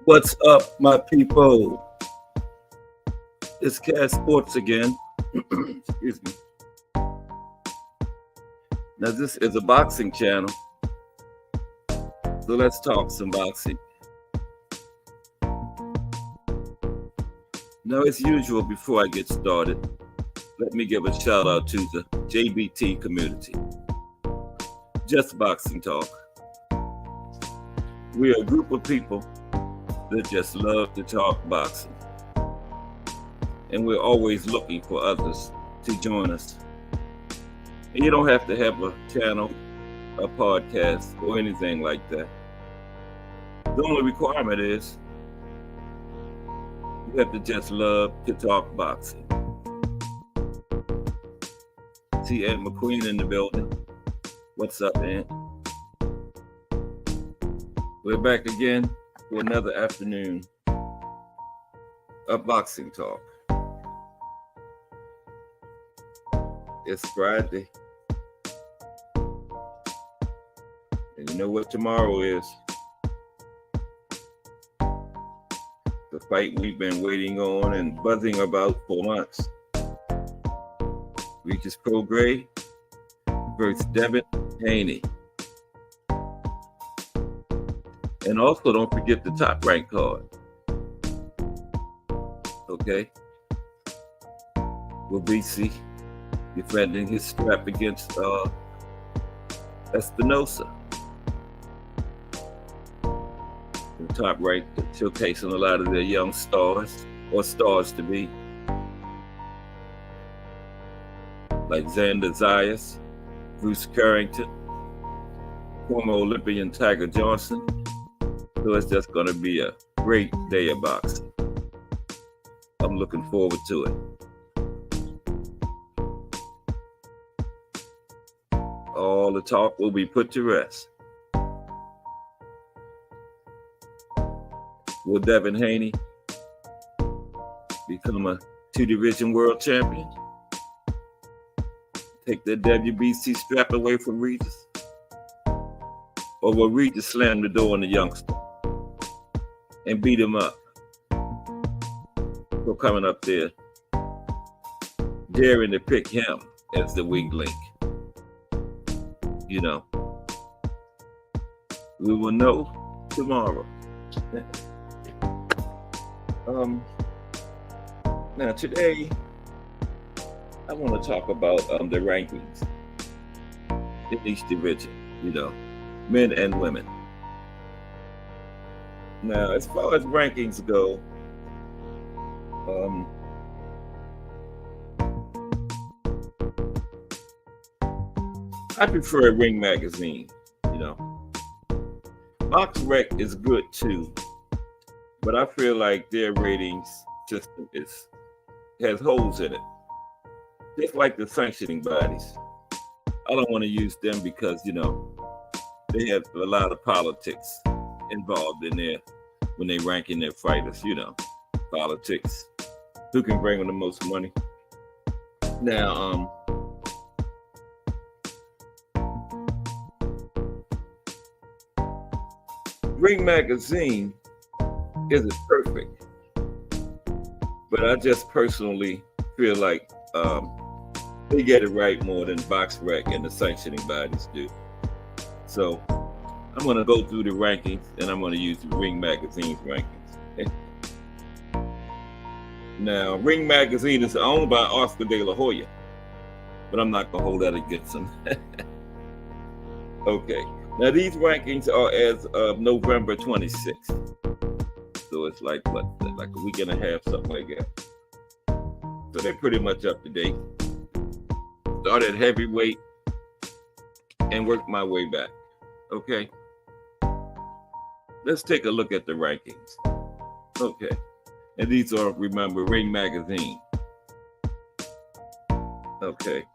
What's up, my people? It's Cat Sports again. Excuse me. Now, this is a boxing channel, so let's talk some boxing. Now, as usual, before I get started, let me give a shout out to the JBT community. Just Boxing Talk. We're a group of people that just love to talk boxing. And we're always looking for others to join us. And you don't have to have a channel, a podcast, or anything like that. The only requirement is you have to just love to talk boxing. See Aunt McQueen in the building. What's up, Aunt? We're back again for another afternoon of boxing talk. It's Friday. And you know what tomorrow is? The fight we've been waiting on and buzzing about for months. Regis Prograis versus Devin Haney. And also don't forget the top rank card. Okay? Will BC defending his strap against Espinosa. The top rank showcasing a lot of their young stars, or stars to be. Like Xander Zayas, Bruce Carrington, former Olympian Tiger Johnson. So it's just going to be a great day of boxing. I'm looking forward to it. All the talk will be put to rest. Will Devin Haney become a two-division world champion? Take the WBC strap away from Regis? Or will Regis slam the door on the youngster and beat him up for coming up there, daring to pick him as the weak link? You know, we will know tomorrow. Now today, I want to talk about the rankings in each division, you know, men and women. Now, as far as rankings go, I prefer Ring Magazine, you know. Box Rec is good too, but I feel like their ratings system has holes in it. Just like the sanctioning bodies. I don't want to use them because, you know, they have a lot of politics involved in there when they ranking their fighters, you know, politics. Who can bring them the most money? Now, Ring Magazine isn't perfect, but I just personally feel like they get it right more than Box Rec and the sanctioning bodies do. So I'm going to go through the rankings and I'm going to use the Ring Magazine's rankings. Now, Ring Magazine is owned by Oscar De La Hoya, but I'm not going to hold that against him. Okay. Now, these rankings are as of November 26th. So it's like, what, like a week and a half, something like that. So they're pretty much up to date. Start at heavyweight and work my way back. Okay. Let's take a look at the rankings. Okay. And these are, remember, Ring Magazine. Okay.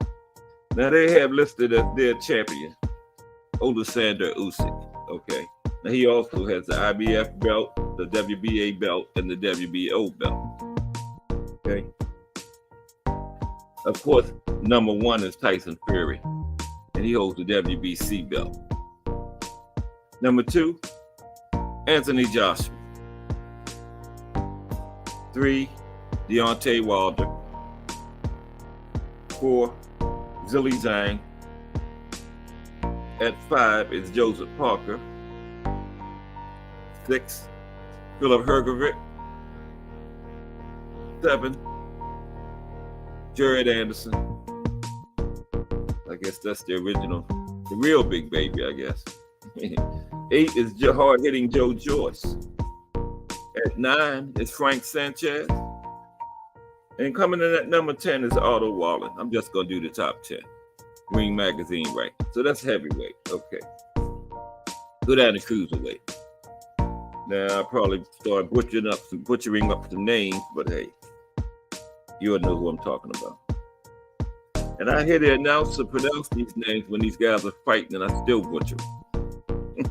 Now they have listed as their champion, Oleksandr Usyk. Okay. Now he also has the IBF belt, the WBA belt, and the WBO belt. Okay. Of course, number one is Tyson Fury, and he holds the WBC belt. Number two, Anthony Joshua. 3, Deontay Wilder. 4, Zhilei Zhang. At 5 is Joseph Parker. 6, Philip Hergovich. 7, Jared Anderson. I guess that's the original, the real big baby, I guess. 8 is hard-hitting Joe Joyce. At 9 is Frank Sanchez. And coming in at number 10 is Otto Wallen. I'm just going to do the top 10. Ring Magazine, right? So that's heavyweight. Okay. Go down to cruiserweight. Now, I probably start butchering up some names, but hey, you'll know who I'm talking about. And I hear the announcer pronounce these names when these guys are fighting, and I still butcher them.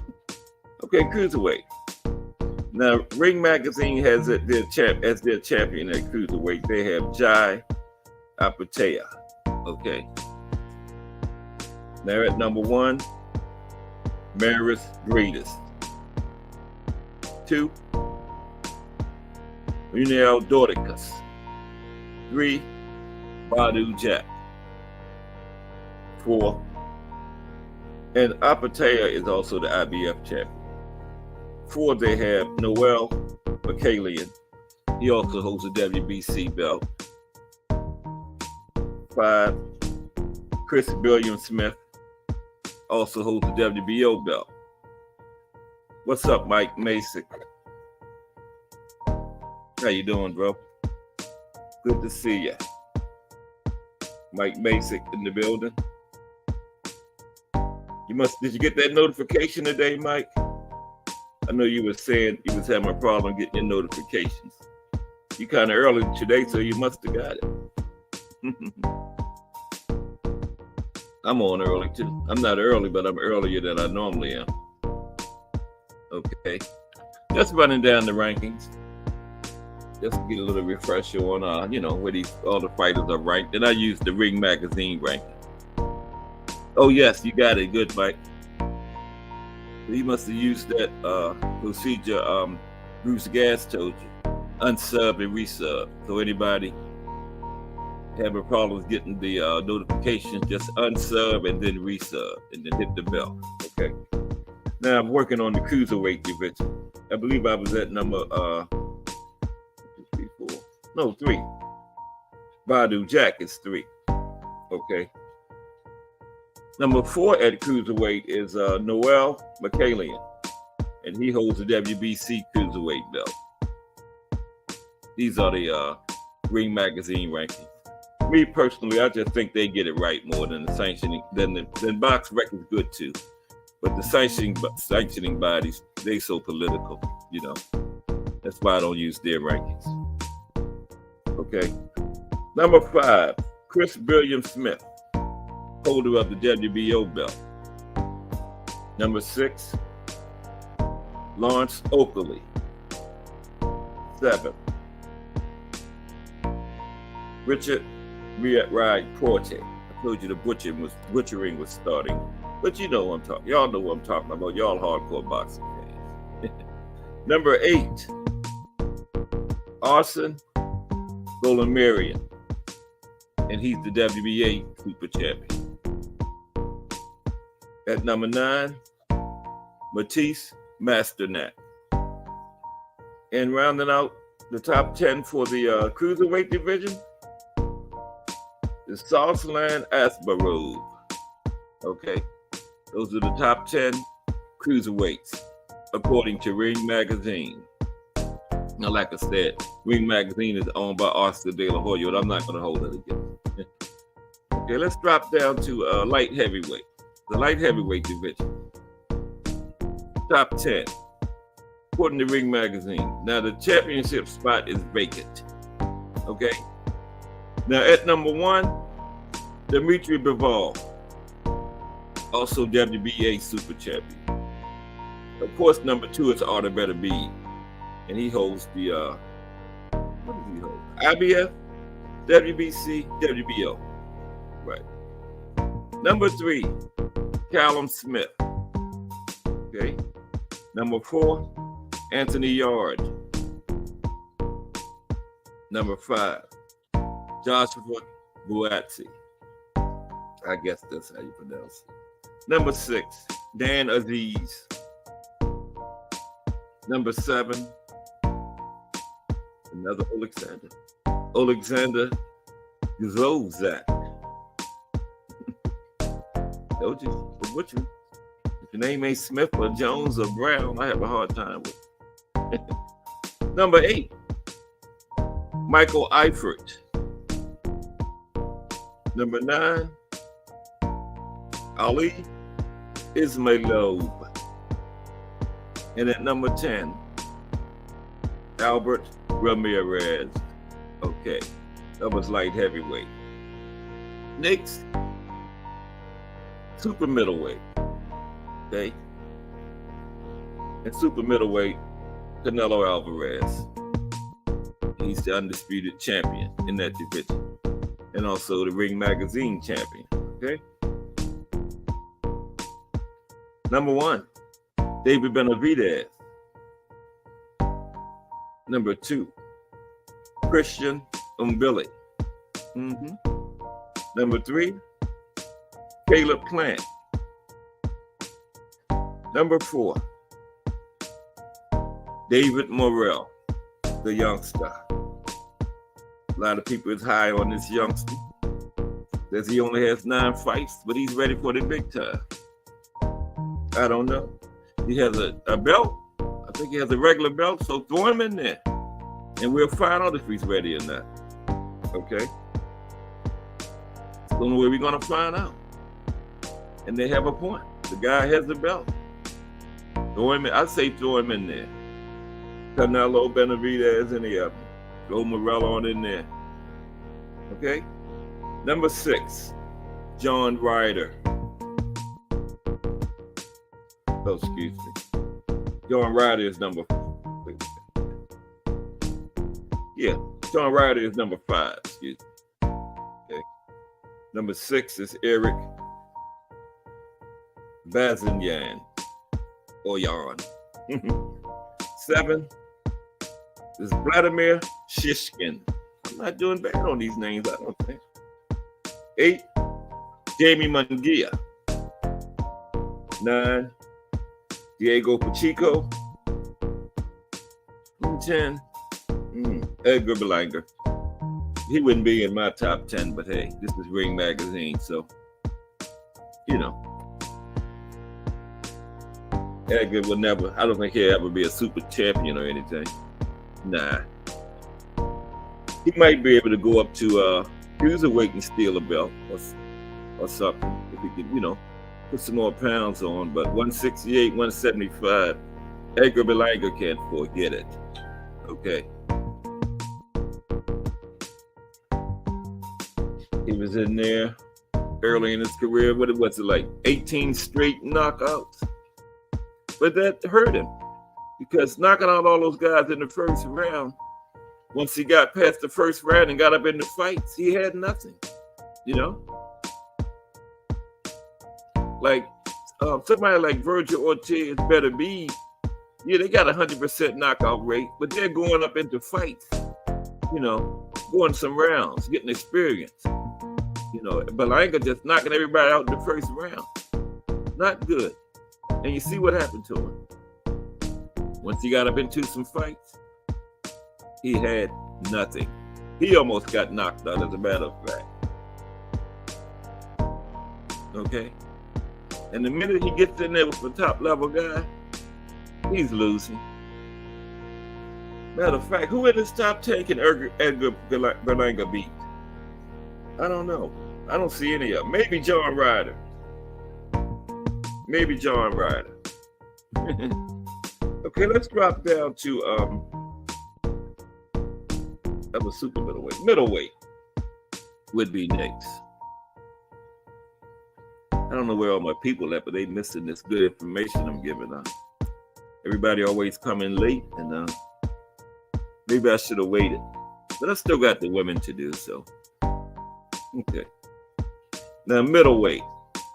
Okay, cruiserweight. Now, Ring Magazine has as their champion at cruiserweight. They have Jai Apatea. Okay. Now at number 1, Maris Gradis. 2, Runel Dorticus. 3, Badu Jack. 4, and Apatea is also the IBF champion. 4, they have Noel Mikhailian. He also holds a WBC belt. 5, Chris Billiam Smith also holds the WBO belt. What's up, Mike Masick? How you doing, bro? Good to see you. Mike Masick in the building. Did you get that notification today, Mike? I know you were saying you was having a problem getting your notifications. You kind of early today, so you must have got it. I'm on early too. I'm not early, but I'm earlier than I normally am. Okay. Just running down the rankings. Just to get a little refresher on, where all the fighters are ranked. And I use the Ring Magazine ranking. Oh, yes, you got it. Good, Mike. He must have used that procedure Bruce Gas told you. Unsub and resub. So anybody having problems getting the notifications, just unsub and then resub and then hit the bell. Okay. Now I'm working on the cruiserweight division. I believe I was at number 3. Badu Jack is 3. Okay. Number 4 at cruiserweight is Noel Mikhailian, and he holds the WBC cruiserweight belt. These are the Ring Magazine rankings. Me personally, I just think they get it right more than the sanctioning. Then Box Rec is good too, but the sanctioning bodies, they so political, That's why I don't use their rankings. Okay. Number 5, Chris Billiam Smith, holder of the WBO belt. Number 6, Lawrence Oakley. 7, Richard Porte. I told you the butchering was starting, but you know what I'm talking. Y'all know what I'm talking about. Y'all hardcore boxing fans. Number 8, Arsen Golamarian, and he's the WBA super champion. At number 9, Matisse Masternak. And rounding out the top 10 for the cruiserweight division is Sarslan Asbarov. Okay, those are the top 10 cruiserweights according to Ring Magazine. Now, like I said, Ring Magazine is owned by Oscar De La Hoya, but I'm not going to hold it again. Okay, let's drop down to light heavyweight. The light heavyweight division. Top 10, according to Ring Magazine. Now, the championship spot is vacant. Okay? Now, at number 1, Dimitri Bivol, also WBA super champion. Of course, number 2 is Artur Beterbiev, and he holds the, what does he hold? IBF, WBC, WBO. Right. Number 3, Callum Smith. Okay. Number 4, Anthony Yard. Number 5, Joshua Buatsi. I guess that's how you pronounce it. Number 6, Dan Aziz. Number 7, another Alexander Gzozak. Told you, what you? If your name ain't Smith or Jones or Brown, I have a hard time with it. Number 8, Michael Eifert. Number 9, Ali Ismailov. And at number 10, Albert Ramirez. Okay, that was light heavyweight. Next, super middleweight. Okay, and super middleweight, Canelo Alvarez. He's the undisputed champion in that division, and also the Ring Magazine champion. Okay. Number 1, David Benavidez. Number 2, Christian Umbili. Number 3, Caleb Plant. Number 4, David Morrell, the youngster. A lot of people is high on this youngster. Says he only has 9 fights, but he's ready for the big time. I don't know. He has a belt. I think he has a regular belt, so throw him in there. And we'll find out if he's ready or not. Okay? The only way we're going to find out. And they have a point. The guy has the belt. Throw him in. I say throw him in there. Canelo, Benavidez, any of them. Throw Morello on in there. Okay? Number 6, John Ryder. Oh, excuse me. John Ryder is number 4. Yeah, John Ryder is number 5. Excuse me. Okay. Number 6 is Eric Bazanyan. Or Yan. 7 is Vladimir Shishkin. I'm not doing bad on these names, I don't think. 8, Jamie Munguia. 9, Diego Pacheco. 10, Edgar Berlanga. He wouldn't be in my top 10, but hey, this is Ring Magazine, so, you know. Edgar will never, I don't think he'll ever be a super champion or anything. Nah. He might be able to go up to cruiserweight and steal a belt or something. If he could, you know, put some more pounds on. But 168, 175, Edgar Berlanga can't forget it. Okay. He was in there early in his career. What was it, like 18 straight knockouts? But that hurt him because knocking out all those guys in the first round, once he got past the first round and got up in the fights, he had nothing, you know? Like somebody like Virgil Ortiz, Better Be, yeah, they got 100% knockout rate, but they're going up into fights, you know, going some rounds, getting experience. You know, Berlanga just knocking everybody out in the first round. Not good. And you see what happened to him. Once he got up into some fights, he had nothing. He almost got knocked out, as a matter of fact. Okay? And the minute he gets in there with the top level guy, he's losing. Matter of fact, who in his top 10 can Edgar Berlanga beat? I don't know. I don't see any of them. Maybe John Ryder. Maybe John Ryder. Okay, let's drop down to that was super middleweight. Middleweight would be next. I don't know where all my people at, but they missing this good information I'm giving out. Everybody always coming late, and maybe I should have waited. But I still got the women to do so. Okay. Now, middleweight,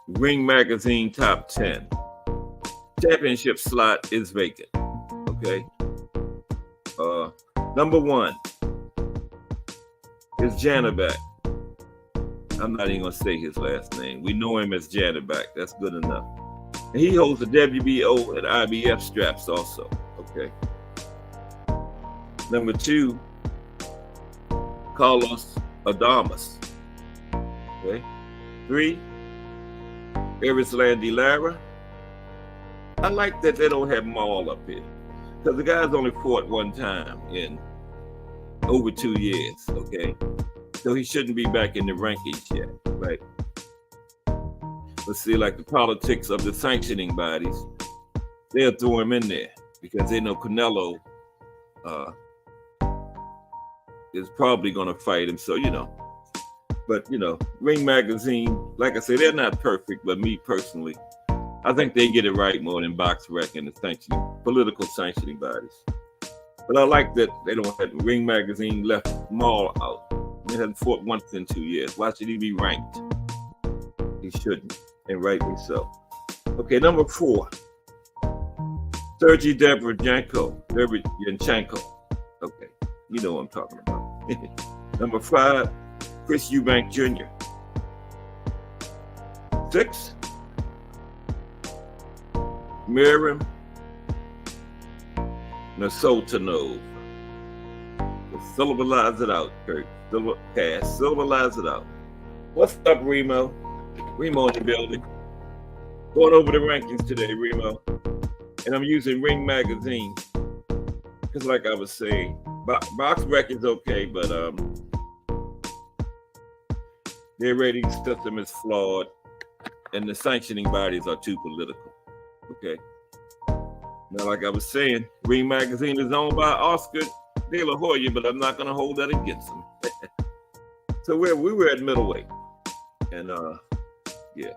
Ring Magazine top 10. Championship slot is vacant. Okay. Number 1, is Janabak. I'm not even going to say his last name. We know him as Janabak. That's good enough. And he holds the WBO and IBF straps also. Okay. Number 2, Carlos Adamas. Okay. 3, Erislandy Lara. I like that they don't have them all up here, because the guy's only fought one time in over 2 years, okay? So he shouldn't be back in the rankings yet, right? Let's see, like the politics of the sanctioning bodies, they'll throw him in there because they know Canelo is probably going to fight him. So, but, Ring Magazine, like I said, they're not perfect, but me personally, I think they get it right more than BoxRec and the political sanctioning bodies. But I like that they don't have Ring Magazine left Maul out. He hasn't fought once in 2 years. Why should he be ranked? He shouldn't, and rightly so. Okay, number 4, Sergey Derevyanchenko. Okay, you know what I'm talking about. Number 5, Chris Eubank Jr. 6, Miriam Nasultanov. Syllabalize it out, Kurt. Syllabalize it out. What's up, Remo? Remo in the building. Going over the rankings today, Remo. And I'm using Ring Magazine. Because like I was saying, BoxRec is okay, but their rating system is flawed. And the sanctioning bodies are too political. Okay. Now, like I was saying, Ring Magazine is owned by Oscar De La Hoya, but I'm not going to hold that against him. So we were at middleweight. And, yeah.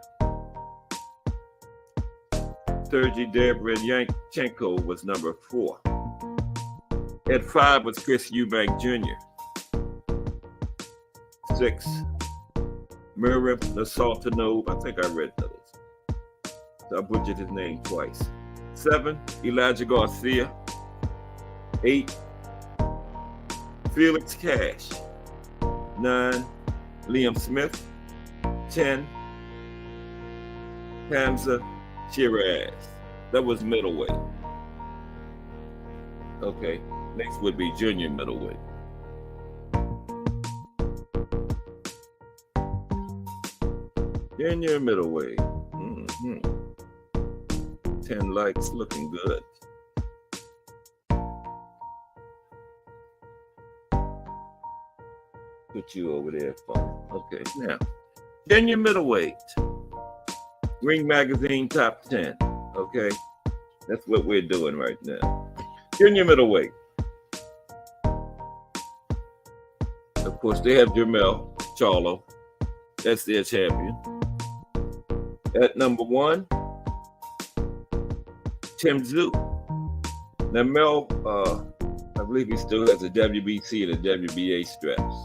Sergey Derevyanchenko was number 4. At 5 was Chris Eubank Jr. 6, Miriam Nasultanov. I think I read those. So I butchered his name twice. 7, Elijah Garcia. 8, Felix Cash. 9, Liam Smith. 10, Hamza Shiraz. That was middleweight. Okay, next would be junior middleweight. Junior middleweight. 10 likes, looking good. Put you over there, phone. Okay, now, junior middleweight. Ring Magazine top 10. Okay, that's what we're doing right now. Junior middleweight. Of course, they have Jermell Charlo. That's their champion. At number 1, Tim Tszyu. Now, Mel, I believe he still has the WBC and the WBA straps.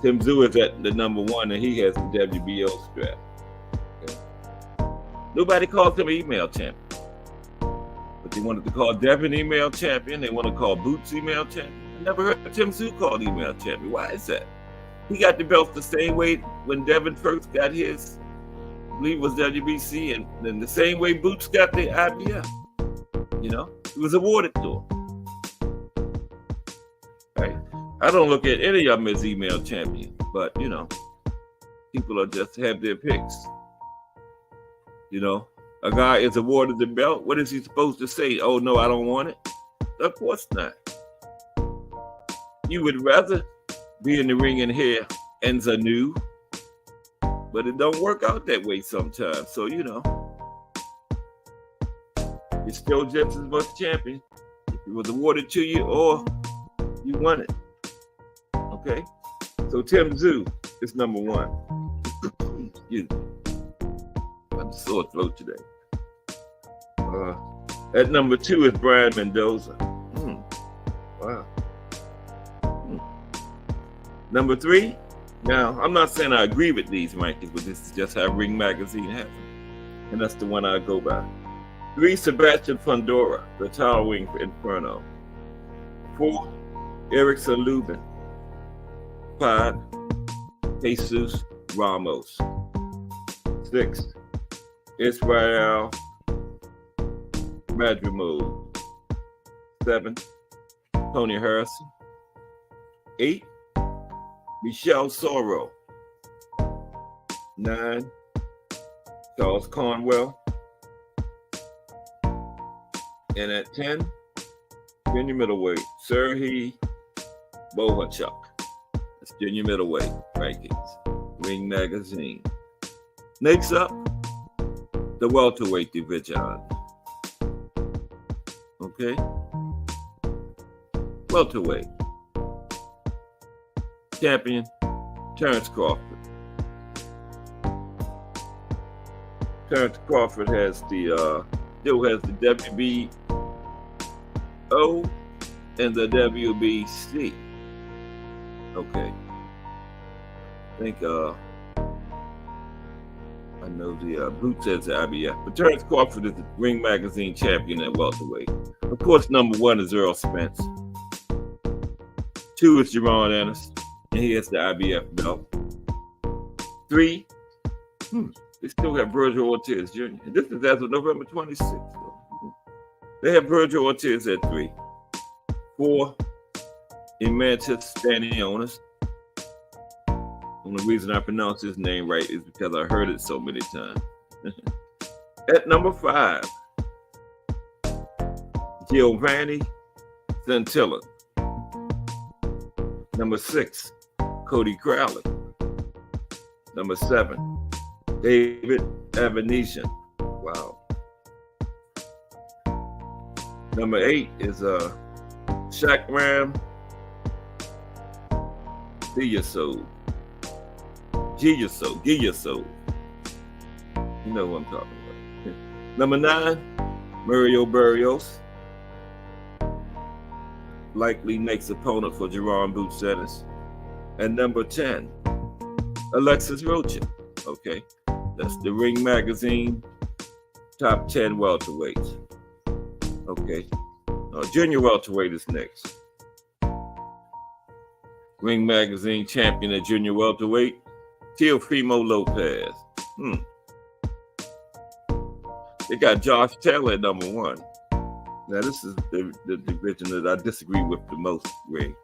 Tim Tszyu is at the number 1, and he has the WBO strap. Okay. Nobody calls him email champion. But they wanted to call Devin email champion. They want to call Boots email champion. I never heard of Tim Tszyu called email champion. Why is that? He got the belt the same way when Devin first got his. I believe it was WBC, and then the same way Boots got the IBF. It was awarded to him. Right? I don't look at any of them as email champion, but people are just have their picks. A guy is awarded the belt. What is he supposed to say? Oh no, I don't want it. Of course not. You would rather be in the ring and hear Nzanu, but it don't work out that way sometimes. So you're still just as much champion if it was awarded to you or you won it. Okay? So Tim Tszyu is number 1. Excuse me. I'm a sore throat today. At number 2 is Brian Mendoza. Wow. Number 3. Now, I'm not saying I agree with these rankings, but this is just how Ring Magazine has it. And that's the one I go by. 3, Sebastian Fundora, the Towering Inferno. 4, Erickson Lubin. Pod, Jesus Ramos. 6, Israel Madrimode. 7, Tony Harrison. 8, Michelle Sorrow. 9, Charles Cornwell. And at 10, junior middleweight, Serhii Bohachuk. That's junior middleweight rankings. Ring Magazine. Next up, the welterweight division. Okay. Welterweight. Champion, Terrence Crawford. Terrence Crawford has still has the WBO and the WBC. Okay. I think I know the Brute says the IBF, but Terrence Crawford is the Ring Magazine champion at welterweight. Of course, number 1 is Earl Spence. 2 is Jerron Ennis, and he has the IBF belt. 3, they still have Virgil Ortiz Jr. And this is as of November 26th. So they have Virgil Ortiz at 3. 4, Emantis Stanionis. Only reason I pronounce his name right is because I heard it so many times. At number 5, Giovanni Santillan. Number 6, Cody Crowley. Number 7, David Avanesian. Wow. Number 8 is Shakram Giyaso. You know what I'm talking about. Number 9, Mario Barrios. Likely next opponent for Jerron Boots Ennis. And number 10, Alexis Rocha. Okay. That's the Ring Magazine top 10 welterweights. Okay. Junior welterweight is next. Ring Magazine champion at junior welterweight, Teofimo Lopez. They got Josh Taylor at number 1. Now, this is the division that I disagree with the most, Ring.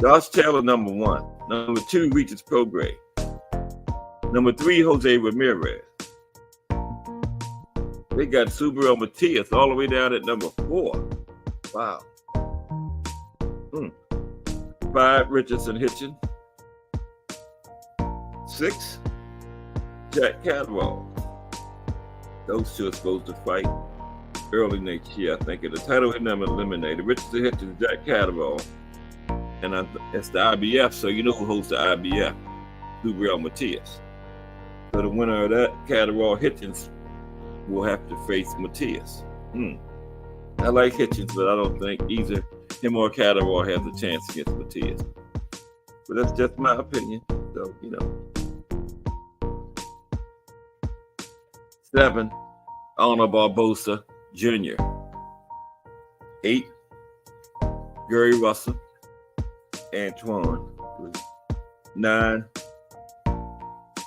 Josh Taylor, number 1. Number 2, Regis Prograis. Number 3, Jose Ramirez. They got Subriel Matias all the way down at number 4. Wow. 5, Richardson Hitchens. 6, Jack Catterall. Those two are supposed to fight early next year, I think. And the title had never eliminated. Richardson Hitchens, Jack Catterall. And it's the IBF, so you know who holds the IBF. Subriel Matias. So the winner of that, Catterall Hitchens, will have to face Matias. I like Hitchens, but I don't think either him or Catterall has a chance against Matias. But that's just my opinion. So, 7, Honor Barbosa Jr. 8, Gary Russell, Antoine. 9,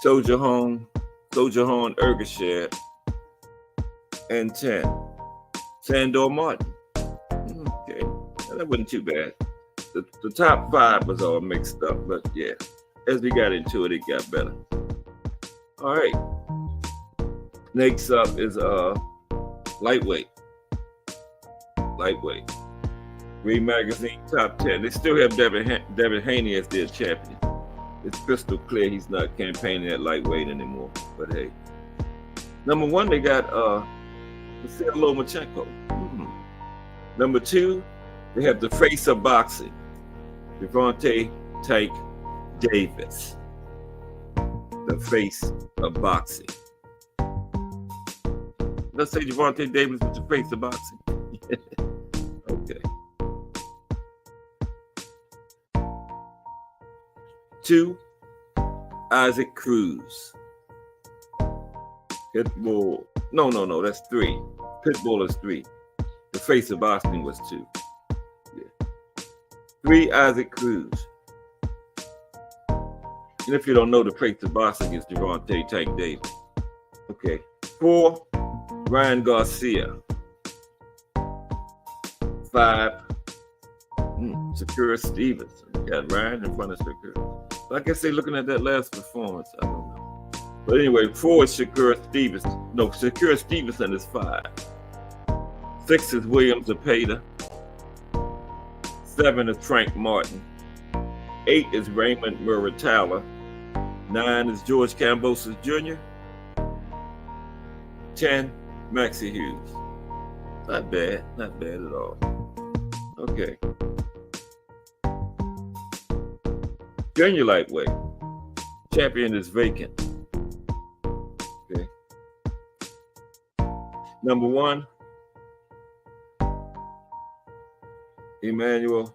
Soldier Horn Ergashad. And 10, Sandor Martin. Okay, that wasn't too bad. The top 5 was all mixed up, but yeah, as we got into it, it got better. All right. Next up is lightweight. Ring Magazine top 10. They still have Devin Haney as their champion. It's crystal clear he's not campaigning at lightweight anymore. But hey, number 1 they got Vasyl Lomachenko. Number 2, they have the face of boxing, Gervonta Tank Davis. The face of boxing. Let's say Gervonta Davis was the face of boxing. Okay. 2, Isaac Cruz. Pitbull. No, that's 3. Pitbull is 3. The face of boxing was 2. Yeah. 3, Isaac Cruz. And if you don't know, the face of boxing is Gervonta Tank Davis. Okay. 4, Ryan Garcia. 5, Shakur Stevenson. Got Ryan in front of Shakur. So I guess they're looking at that last performance. I don't know. But anyway, 4 is Shakur Stevenson. No, Shakur Stevenson is 5. 6 is William Zepeda. 7 is Frank Martin. 8 is Raymond Muratalla. 9 is George Kambosos Jr. 10, Maxie Hughes. Not bad at all. Okay. Junior lightweight. Champion is vacant. Okay. Number 1, Emmanuel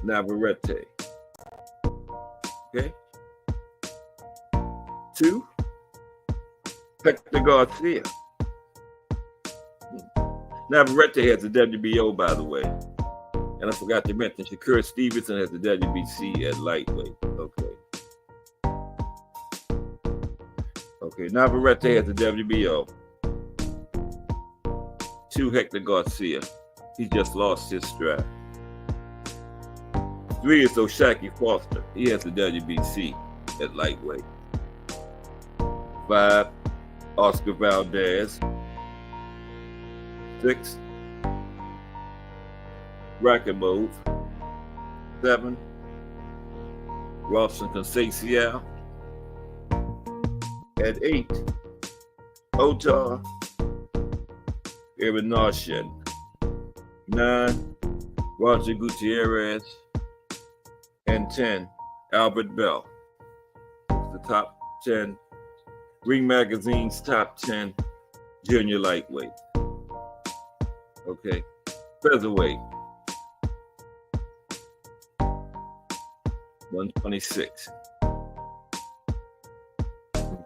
Navarrete. Okay. 2, Hector Garcia. Navarrete has the WBO, by the way. And I forgot to mention, Shakur Stevenson has the WBC at lightweight. Okay, Navarrete has the WBO. 2, Hector Garcia. He just lost his strap. 3 is O'Shaquie Foster. He has the WBC at lightweight. 5, Oscar Valdez. 6, Rakhimov. 7, Rawson Conceição. At 8, Otar Irinarchen. 9, Roger Gutierrez. And 10, Albert Bell. The top 10, Ring Magazine's top 10 junior lightweight. Okay, featherweight. 126.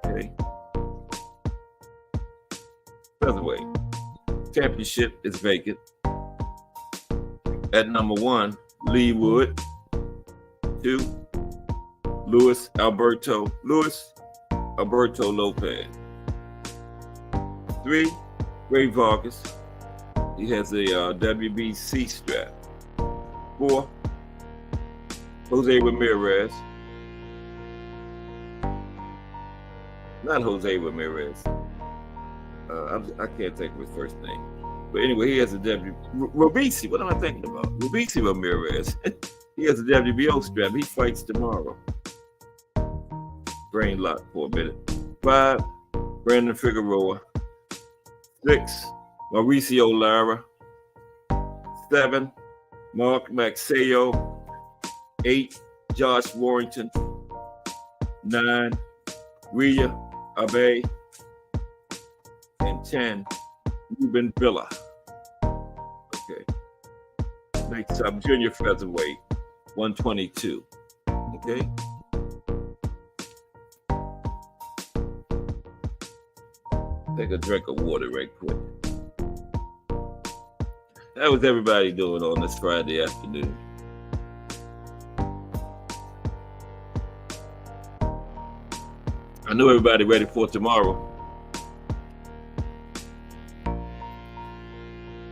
Okay. Featherweight. Championship is vacant. At number 1, Lee Wood. 2, Luis Alberto Lopez. 3, Ray Vargas. He has a WBC strap. 4, Jose Ramirez. Not Jose Ramirez. I can't think of his first name. But anyway, he has a Robeisy. What am I thinking about? Robeisy Ramirez. He has a WBO strap. He fights tomorrow. Brain lock for a minute. 5, Brandon Figueroa. 6, Mauricio Lara. 7, Mark Maxayo. 8, Josh Warrington. 9, Rhea Abe. And 10, Ruben Villa. Okay. Next up, junior featherweight, 122. Okay. Take a drink of water right quick. How was everybody doing on this Friday afternoon? I know everybody ready for tomorrow.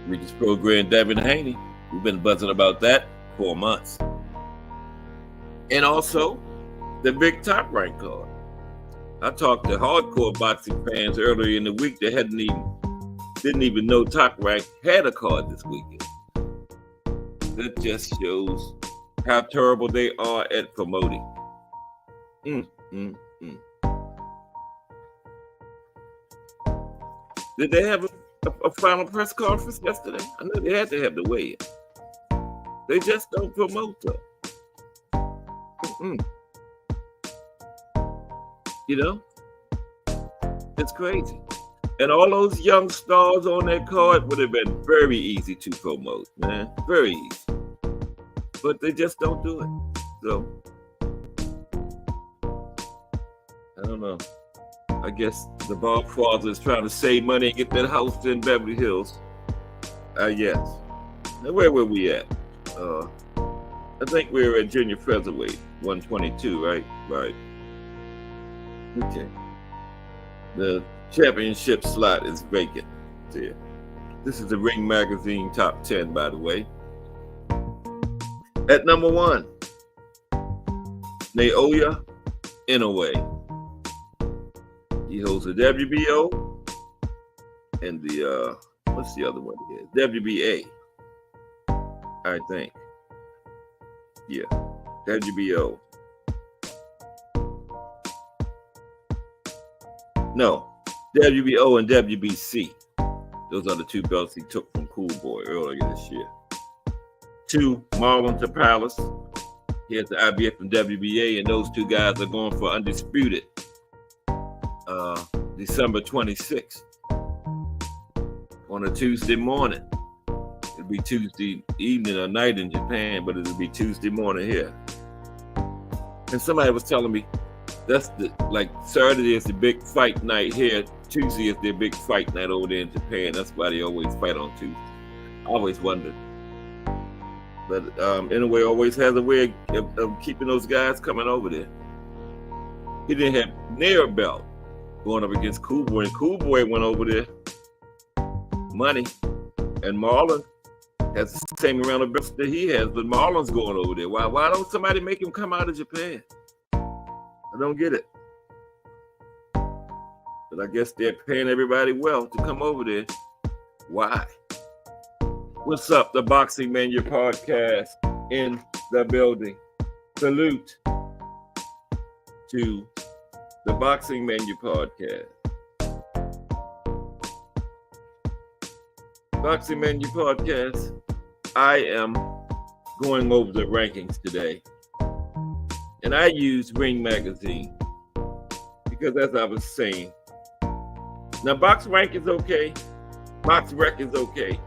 Regis program, Devin Haney. We've been buzzing about that for months. And also, the big Top Rank card. I talked to hardcore boxing fans earlier in the week that didn't even know Top Rank had a card this weekend. That just shows how terrible they are at promoting. Did they have a final press conference yesterday? I know they had to have the weigh-in. They just don't promote them. You know? It's crazy. And all those young stars on that card would have been very easy to promote, man. Very easy. But they just don't do it. So, I don't know. I guess the Bob father is trying to save money and get that house in Beverly Hills. Yes. Now, where were we at? I think we were at junior featherweight, 122, right? Right. Okay. The championship slot is vacant. There. This is the Ring Magazine Top 10, by the way. At number 1, Naoya Inoue. He holds the WBO and the what's the other one here? WBA, I think. Yeah, WBO. No, WBO and WBC. Those are the 2 belts he took from Cool Boy earlier this year. 2, Marlon Palace. He has the IBF and WBA, and those 2 guys are going for undisputed December 26th on a Tuesday morning. It'll be Tuesday evening or night in Japan, but it'll be Tuesday morning here. And somebody was telling me that's like Saturday is the big fight night here. Tuesday is their big fight night over there in Japan. That's why they always fight on Tuesday. I always wondered. But Inoue always has a way of keeping those guys coming over there. He didn't have near a belt going up against Cool Boy. And Cool Boy went over there. Money. And Marlon has the same amount of belts that he has, but Marlon's going over there. Why don't somebody make him come out of Japan? I don't get it. But I guess they're paying everybody well to come over there. Why? What's up, the Boxing Mania podcast in the building. Salute to the Boxing Mania podcast. Boxing Mania podcast. I am going over the rankings today. And I use Ring Magazine because, as I was saying, now Box Rank is okay, Box Rec is okay,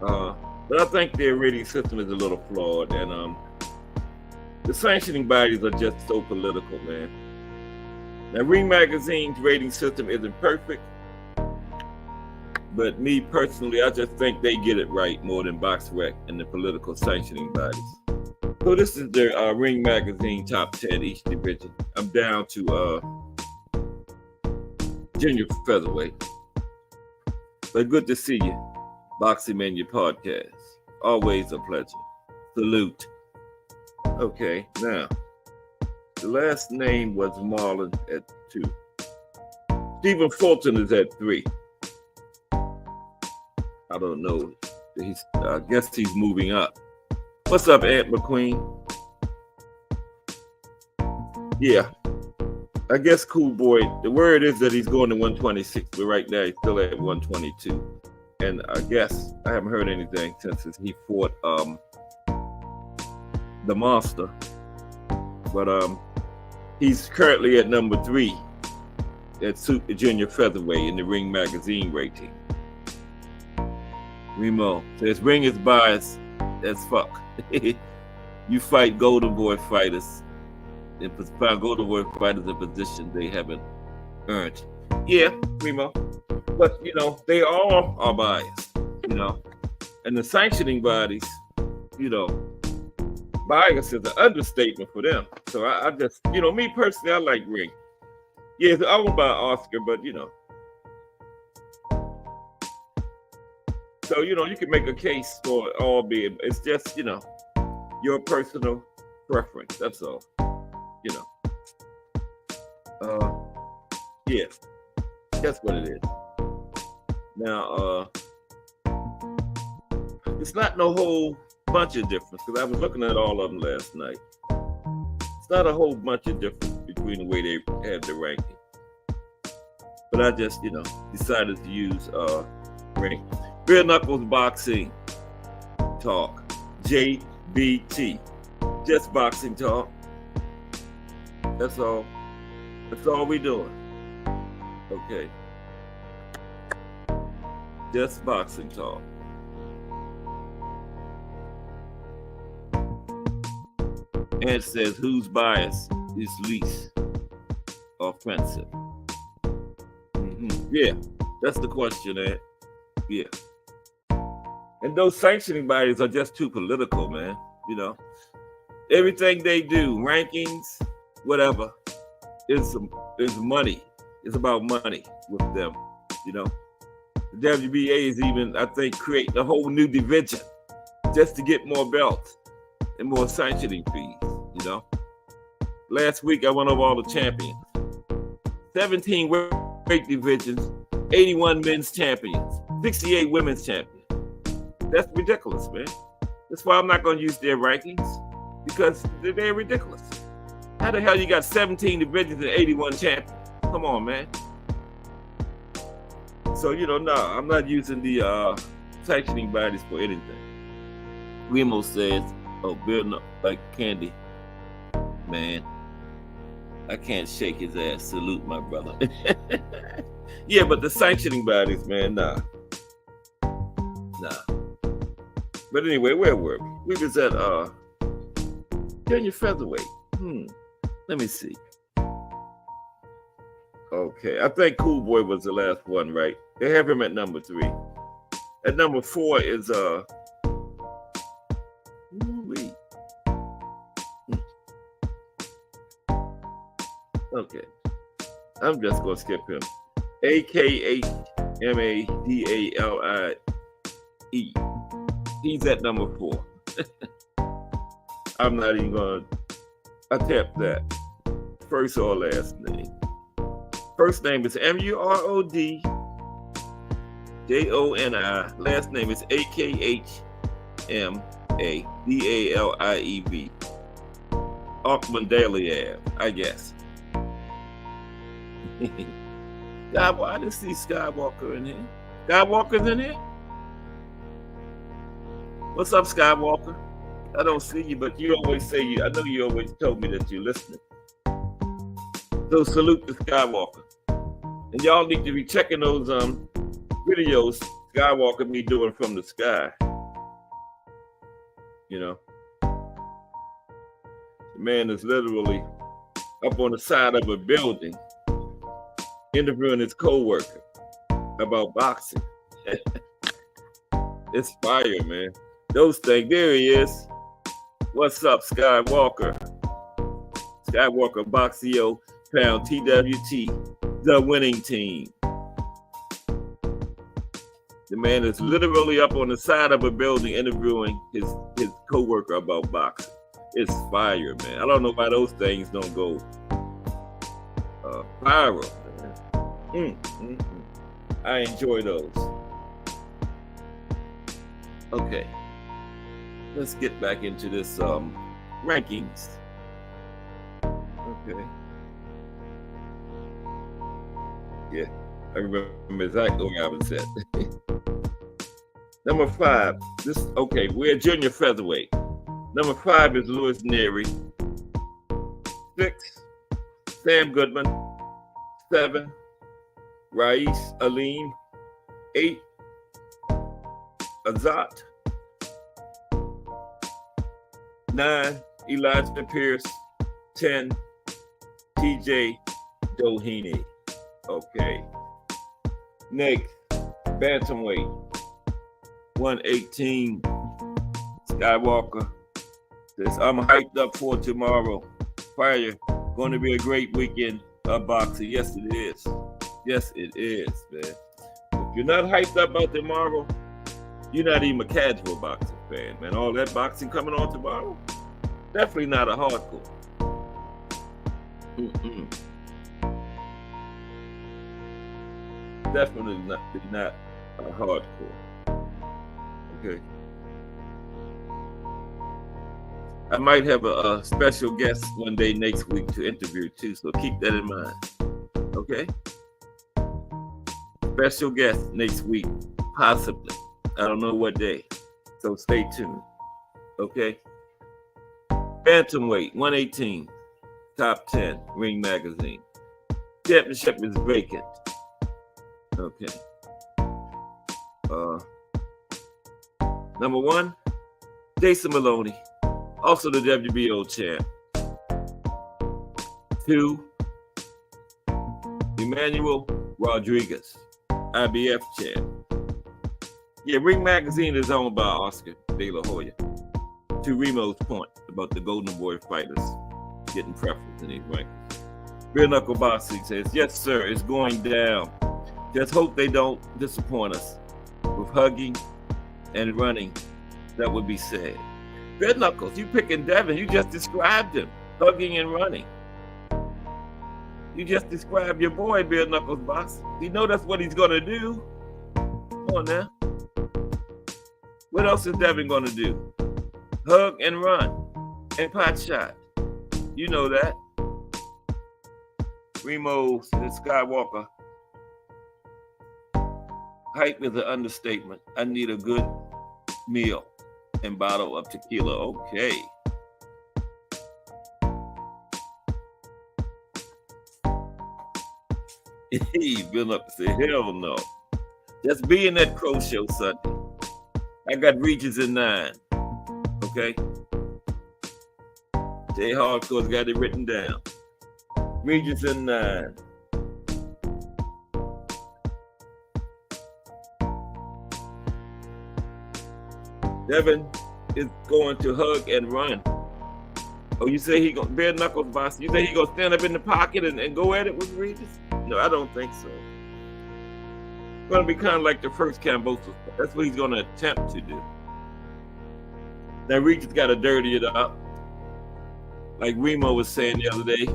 but I think their rating system is a little flawed, and the sanctioning bodies are just so political, man. Now Ring Magazine's rating system isn't perfect, but me personally, I just think they get it right more than Box Rec and the political sanctioning bodies. So this is the Ring Magazine Top 10 each division. I'm down to junior featherweight. But good to see you, Boxing Mania podcast. Always a pleasure. Salute. Okay, now, the last name was Marlon at 2. Stephen Fulton is at 3. I don't know. I guess he's moving up. What's up, Aunt McQueen? Yeah, I guess Cool Boy, the word is that he's going to 126, but right now he's still at 122. And I guess I haven't heard anything since he fought the Monster. But he's currently at number 3 at Super Junior Featherweight in the Ring Magazine rating. Remo says Ring is biased as fuck. You fight Golden Boy fighters and find Golden Boy fighters in positions they haven't earned. Yeah, Remo. But, they all are biased, And the sanctioning bodies, bias is an understatement for them. So I just, me personally, I like Ring. Yeah, it's owned by Oscar, but, So, you can make a case for it all being, it's just, your personal preference. That's all, Yeah, that's what it is. Now, it's not no whole bunch of difference because I was looking at all of them last night. It's not a whole bunch of difference between the way they have the ranking. But I just, decided to use Ring. Bare Knuckles Boxing Talk. JBT. Just boxing talk. That's all. That's all we doing. Okay. Just boxing talk. And it says whose bias is least offensive. Yeah, that's the question, Ed. Yeah. And those sanctioning bodies are just too political, man. Everything they do, rankings, whatever, is money. It's about money with them, you know. The WBA is even, I think, creating a whole new division just to get more belts and more sanctioning fees, you know. Last week, I went over all the champions. 17 weight divisions, 81 men's champions, 68 women's champions. That's ridiculous, man. That's why I'm not going to use their rankings, because they're ridiculous. How the hell you got 17 divisions and 81 champions? Come on, man. So, you know, no, I'm not using the sanctioning bodies for anything. Remo says, oh, building up like candy. Man, I can't shake his ass. Salute, my brother. Yeah, but the sanctioning bodies, man, nah. But anyway, where were we? We was at junior featherweight. Let me see. Okay, I think Cool Boy was the last one, right? They have him at number 3. At number 4 is okay, I'm just gonna skip him. AKHMADALIE. He's at number 4. I'm not even gonna attempt that. First or last name. First name is MURODJONI. Last name is AKHMADALIEV. Akmandaliev, I guess. God, I didn't see Skywalker in here. Skywalker's in here? What's up, Skywalker? I don't see you, but you always say I know you always told me that you're listening. So salute to Skywalker. And y'all need to be checking those videos Skywalker me doing from the sky. You know. The man is literally up on the side of a building interviewing his co-worker about boxing. It's fire, man. Those things, there he is. What's up, Skywalker? Skywalker Boxio found TWT, the winning team. The man is literally up on the side of a building interviewing his co-worker about boxing. It's fire, man. I don't know why those things don't go viral, man. I enjoy those. Okay. Let's get back into this rankings. Okay. Yeah, I remember exactly where I was at. Number 5. We're junior featherweight. Number 5 is Louis Neary. 6, Sam Goodman. 7, Rais Alim. 8, Azat. 9, Elijah Pierce. 10, TJ Doheny. Okay. Next, bantamweight. 118. Skywalker says, I'm hyped up for tomorrow. Fire. Going to be a great weekend of boxing. Yes, it is. Yes, it is, man. If you're not hyped up about tomorrow, you're not even a casual boxing fan, man. All that boxing coming on tomorrow, definitely not a hardcore. Definitely not a hardcore. Okay. I might have a special guest one day next week to interview too, so keep that in mind. Okay? Special guest next week, possibly. I don't know what day, so stay tuned. Okay? Bantamweight, 118, top 10, Ring Magazine. Championship is vacant. Okay. Number 1, Jason Maloney, also the WBO champ. 2, Emmanuel Rodriguez, IBF champ. Yeah, Ring Magazine is owned by Oscar De La Hoya. to Remo's point about the Golden Boy fighters getting preference in these rankings. Real Knuckle Boxing says, yes, sir, it's going down. Just hope they don't disappoint us with hugging and running. That would be sad. Red Knuckles, you picking Devin, you just described him, hugging and running. You just described your boy, Beard Knuckles Box. You know that's what he's going to do. Come on now. What else is Devin going to do? Hug and run and pot shot. You know that. Remo and Skywalker. Hype is an understatement. I need a good meal and bottle of tequila. Okay. Hey, Bill up and say, hell no. Just be in that Crow Show Sunday. I got Regis in 9. Okay? Jay Hardcore's got it written down. Regis in 9. Devin is going to hug and run. Oh, you say he gonna bare knuckles, boss? You say he gonna stand up in the pocket and go at it with Regis? No, I don't think so. It's gonna be kind of like the first Cambosos. That's what he's gonna attempt to do. Now Regis got to dirty it up, like Remo was saying the other day.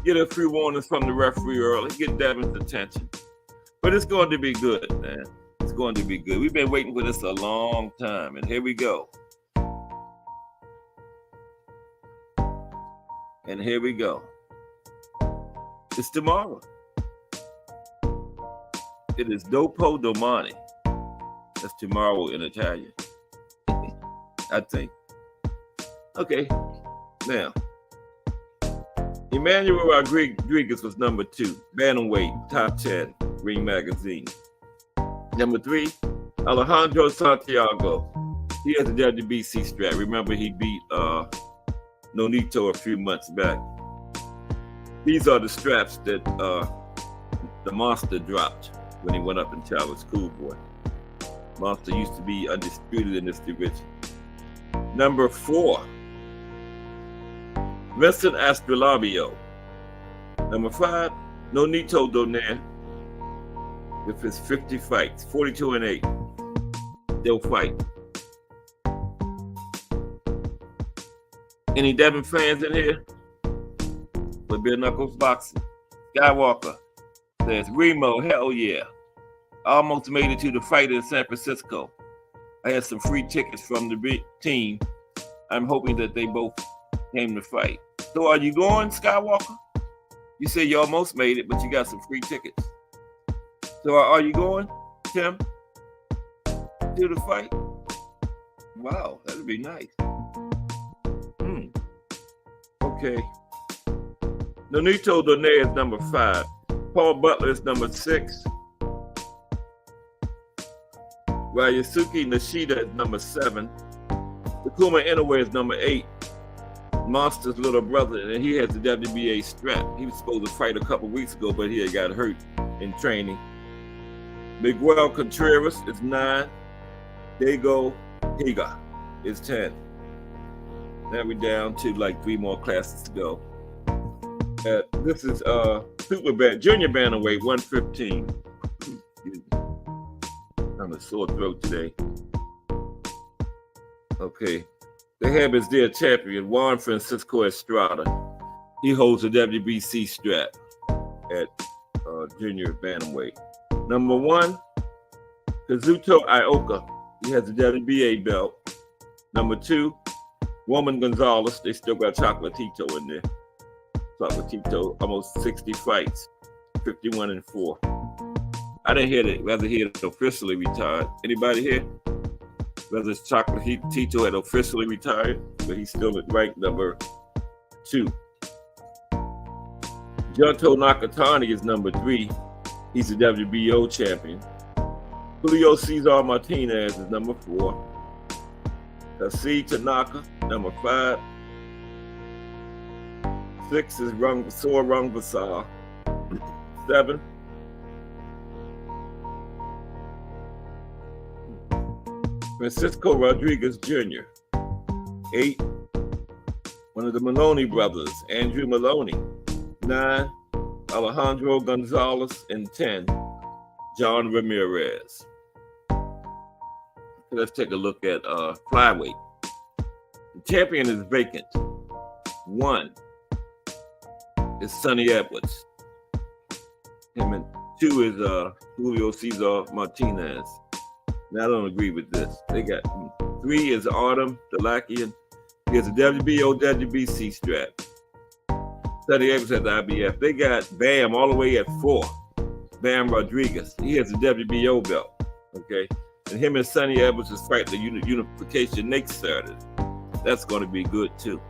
Get a few warnings from the referee early, get Devin's attention. But it's going to be good, man. It's going to be good. We've been waiting for this a long time, and here we go. And here we go. It's tomorrow. It is Dopo Domani. That's tomorrow in Italian, I think. Okay, now. Emmanuel Rodriguez was number 2, bantamweight, top 10, Ring Magazine. Number 3, Alejandro Santiago. He has a WBC strap. Remember, he beat Nonito a few months back. These are the straps that the Monster dropped when he went up in Childhood Schoolboy. Monster used to be undisputed in this division. Number 4, Vincent Astrolabio. Number 5, Nonito Donaire. With his 50 fights, 42-8. They'll fight. Any Devin fans in here? With Bare Knuckles Boxing. Skywalker says, Remo, hell yeah. I almost made it to the fight in San Francisco. I had some free tickets from the team. I'm hoping that they both came to fight. So are you going, Skywalker? You say you almost made it, but you got some free tickets. So are you going, Tim, to the fight? Wow, that'd be nice. Okay. Nonito Donaire is number 5. Paul Butler is number 6. Ryusuke Nishida is number 7. Takuma Inoue is number 8. Monster's little brother, and he has the WBA strap. He was supposed to fight a couple weeks ago, but he had got hurt in training. Miguel Contreras is 9. Diego Higa is 10. Now we're down to like 3 more classes to go. This is junior bantamweight 115. I'm a sore throat today. Okay. They have as their champion, Juan Francisco Estrada. He holds a WBC strap at junior bantamweight. Number 1, Kazuto Ioka. He has a WBA belt. Number 2, Roman Gonzalez. They still got Chocolatito in there. Chocolatito, almost 60 fights, 51-4. I didn't hear that, whether he had officially retired. Anybody here? Whether it's Chocolatito had officially retired, but he's still at rank number 2. Junto Nakatani is number 3. He's a WBO champion. Julio Cesar Martinez is number 4. Kasi Tanaka, number 5. 6 is Soa Rungvisai. 7. Francisco Rodriguez Jr. 8, one of the Maloney brothers, Andrew Maloney. 9, Alejandro Gonzalez. And 10, John Ramirez. Let's take a look at flyweight. The champion is vacant. 1 is Sonny Edwards. Him and 2 is Julio Cesar Martinez. Now I don't agree with this. They got 3 is Artem Dalakian. He has a WBO, WBC strap. Sonny Edwards has the IBF. They got Bam all the way at 4. Bam Rodriguez. He has a WBO belt. Okay. And him and Sonny Edwards is fighting the unification next Saturday. That's going to be good too.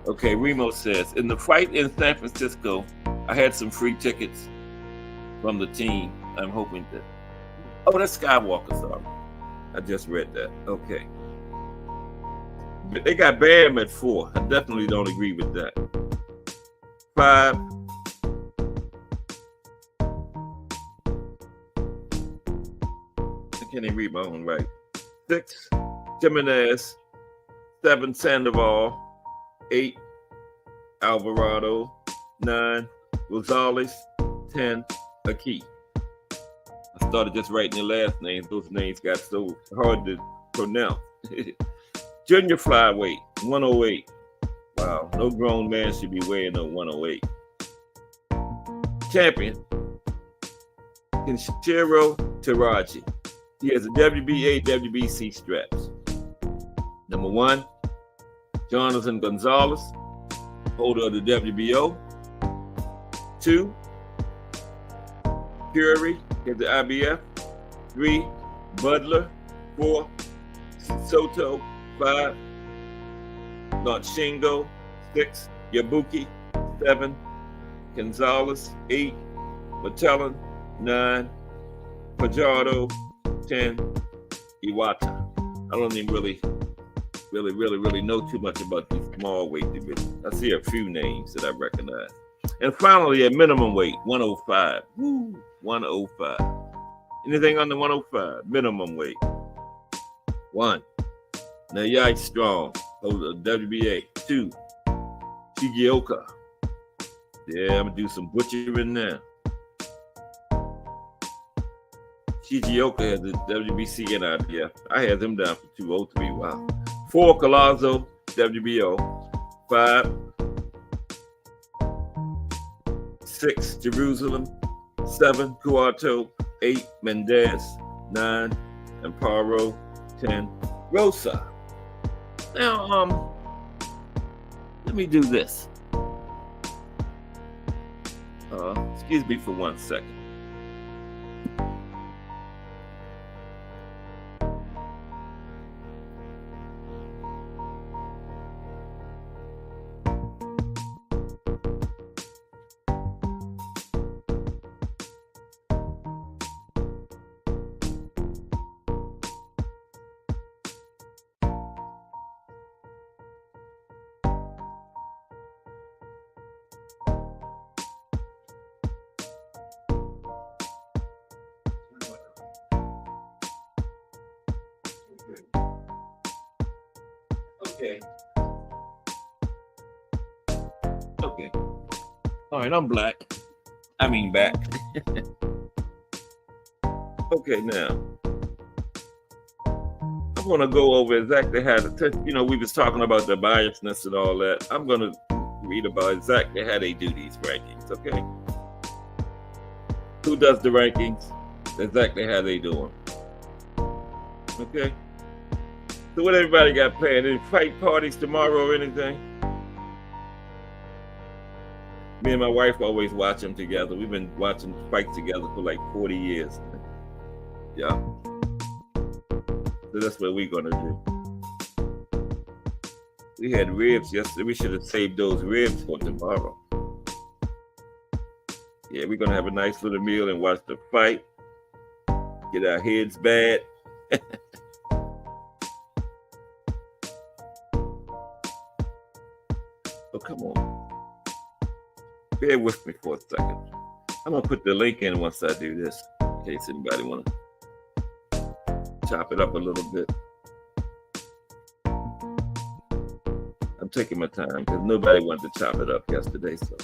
Okay, Remo says, in the fight in San Francisco, I had some free tickets from the team. I'm hoping that. Oh, that's Skywalker, sorry. I just read that. Okay. But they got Bam at 4. I definitely don't agree with that. 5. I can't even read my own right. 6, Jimenez. 7, Sandoval. 8, Alvarado. 9, Rosales. 10, Aki. I started just writing the last names. Those names got so hard to pronounce. Junior flyweight, 108. Wow, no grown man should be weighing no 108. Champion, Kenshiro Teraji. He has a WBA, WBC straps. Number 1, Jonathan Gonzalez, holder of the WBO. 2, Fury, he has the IBF. 3, Butler. 4, Soto. 5, Shingo. 6, Yabuki. 7, Gonzalez. 8, Matellin. 9, Fajardo. 10, Iwata. I don't even really know too much about these small weight divisions. I see a few names that I recognize. And finally, at minimum weight, 105. Woo, 105. Anything under 105, minimum weight. 1, Nayai Strong, holder of WBA. 2, Shigioka. Yeah, I'm gonna do some butchering now. Shigioka has the WBC and IBF. I had them down for 203. Wow. 4, Collazo, WBO. 5, 6, Jerusalem. 7, Cuarto. 8, Mendez. 9, Amparo. 10, Rosa. Now, let me do this. Excuse me for 1 second. Okay. All right, I'm back. Okay, now I'm going to go over exactly how we was talking about the biasness and all that. I'm going to read about exactly how they do these rankings, okay? Who does the rankings? Exactly how they do them. Okay? So what everybody got planned? Any fight parties tomorrow or anything? Me and my wife always watch them together. We've been watching fights together for like 40 years. Yeah. So that's what we're going to do. We had ribs yesterday. We should have saved those ribs for tomorrow. Yeah, we're going to have a nice little meal and watch the fight. Get our heads bad. Oh, come on. Bear with me for a second. I'm going to put the link in once I do this, in case anybody want to chop it up a little bit. I'm taking my time because nobody wanted to chop it up yesterday, so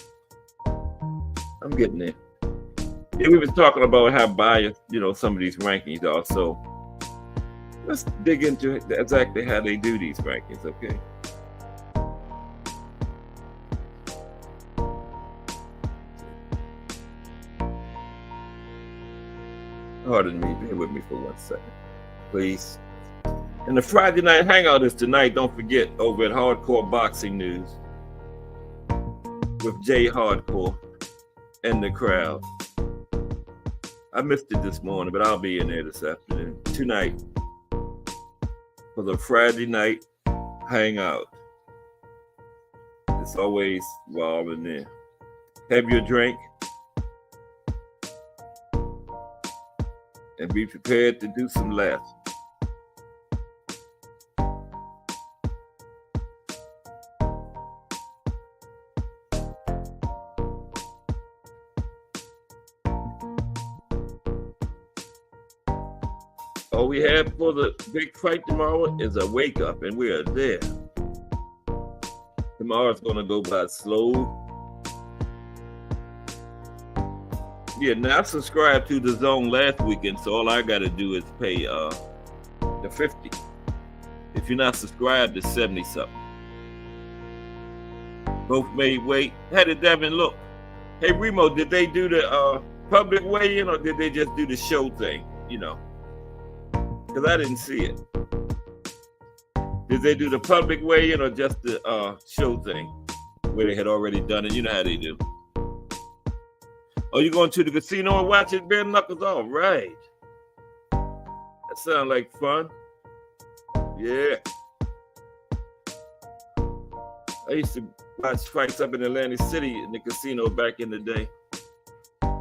I'm getting there. Yeah, we were talking about how biased, some of these rankings are. So let's dig into exactly how they do these rankings, okay? Pardon me, bear with me for 1 second, please. And the Friday night hangout is tonight. Don't forget, over at Hardcore Boxing News with Jay Hardcore and the crowd. I missed it this morning, but I'll be in there this afternoon. Tonight for the Friday night hangout. It's always wild in there. Have your drink and be prepared to do some laughs. All we have for the big fight tomorrow is a wake up, and we are there. Tomorrow's gonna go by slow. Yeah, now I subscribed to the Zone last weekend, so all I gotta do is pay the 50. If you're not subscribed, it's 70 something. Both made weight. How did Devin look? Hey Remo, did they do the public weigh-in or did they just do the show thing? Because I didn't see it. Did they do the public weigh-in or just the show thing where they had already done it? You know how they do. Oh, you going to the casino and watching bare knuckles? All right. That sounds like fun. Yeah. I used to watch fights up in Atlantic City in the casino back in the day.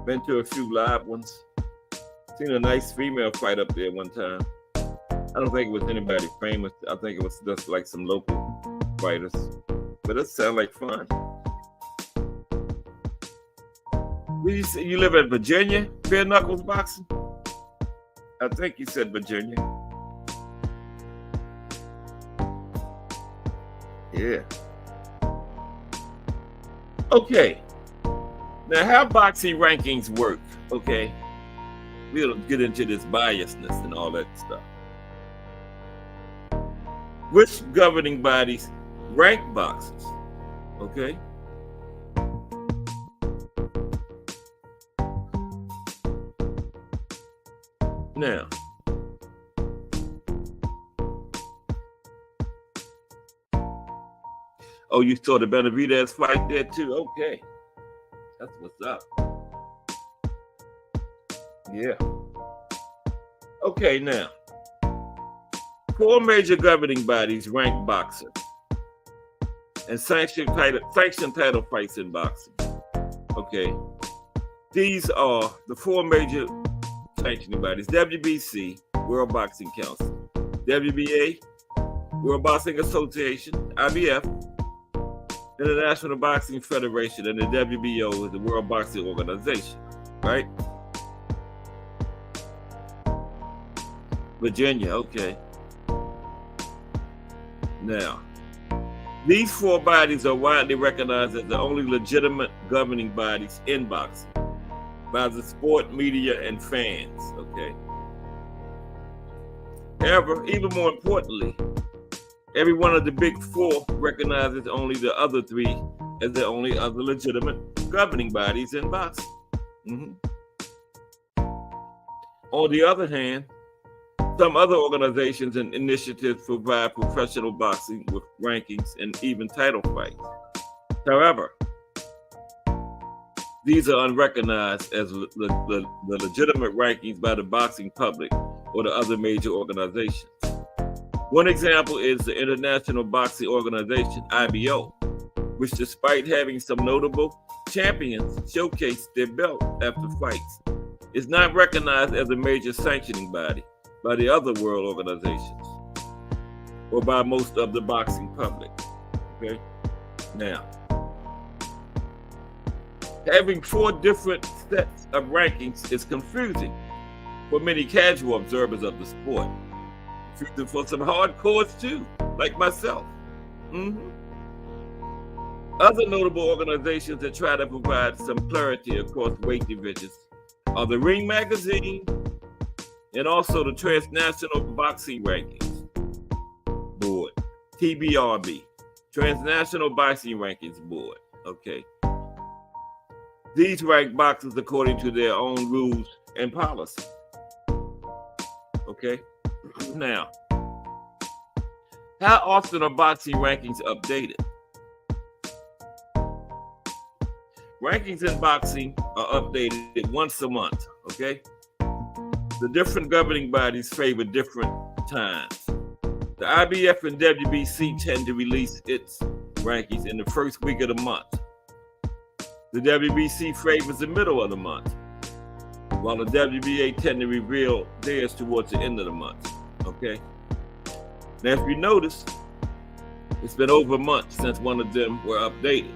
Been to a few live ones. Seen a nice female fight up there one time. I don't think it was anybody famous. I think it was just like some local fighters. But it sounded like fun. Did you say you live in Virginia? Bare knuckles boxing? I think you said Virginia. Yeah. Okay. Now, how boxing rankings work, okay? We'll get into this biasness and all that stuff. Which governing bodies rank boxers, okay? Now, oh, you saw the Benavidez fight there too? Okay. That's what's up. Yeah. Okay, now. 4 major governing bodies rank boxers and sanction title fights in boxing. Okay. These are the 4 major sanctioning bodies: WBC, World Boxing Council; WBA, World Boxing Association; IBF, International Boxing Federation; and the WBO is the World Boxing Organization, right? Virginia, okay. Now, these 4 bodies are widely recognized as the only legitimate governing bodies in boxing by the sport, media, and fans, okay? However, even more importantly, every one of the big 4 recognizes only the other 3 as the only other legitimate governing bodies in boxing. On the other hand, some other organizations and initiatives provide professional boxing with rankings and even title fights. However, these are unrecognized as the legitimate rankings by the boxing public or the other major organizations. One example is the International Boxing Organization, IBO, which despite having some notable champions showcase their belt after fights, is not recognized as a major sanctioning body by the other world organizations or by most of the boxing public. Okay? Now, having 4 different sets of rankings is confusing for many casual observers of the sport. Featured for some hardcores too, like myself. Other notable organizations that try to provide some clarity across weight divisions are the Ring Magazine and also the Transnational Boxing Rankings Board, TBRB, Transnational Boxing Rankings Board. Okay. These rank boxers according to their own rules and policy. Okay. Now, how often are boxing rankings updated? Rankings in boxing are updated once a month, okay? The different governing bodies favor different times. The IBF and WBC tend to release its rankings in the first week of the month. The WBC favors the middle of the month, while the WBA tend to reveal theirs towards the end of the month, okay? Now, if you notice, it's been over a month since one of them were updated.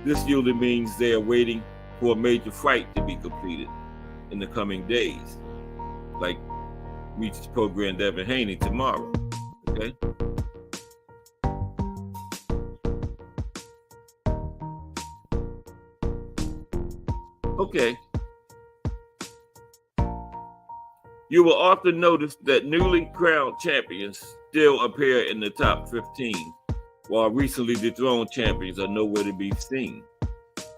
This usually means they are waiting for a major fight to be completed in the coming days, like Reach's program Devin Haney tomorrow, okay? Okay. You will often notice that newly crowned champions still appear in the top 15, while recently dethroned champions are nowhere to be seen.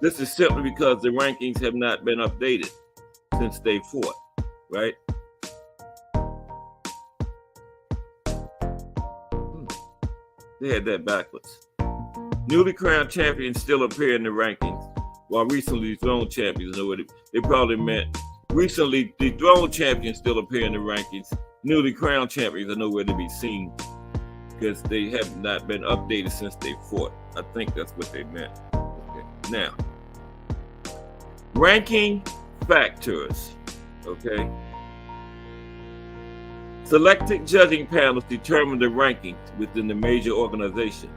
This is simply because the rankings have not been updated since they fought, right? They had that backwards. Newly crowned champions still appear in the rankings, while recently dethroned champions know what they probably meant. Recently dethroned champions still appear in the rankings. Newly crowned champions are nowhere to be seen because they have not been updated since they fought. I think that's what they meant. Okay. Now, ranking factors. Okay. Selected judging panels determine the rankings within the major organizations.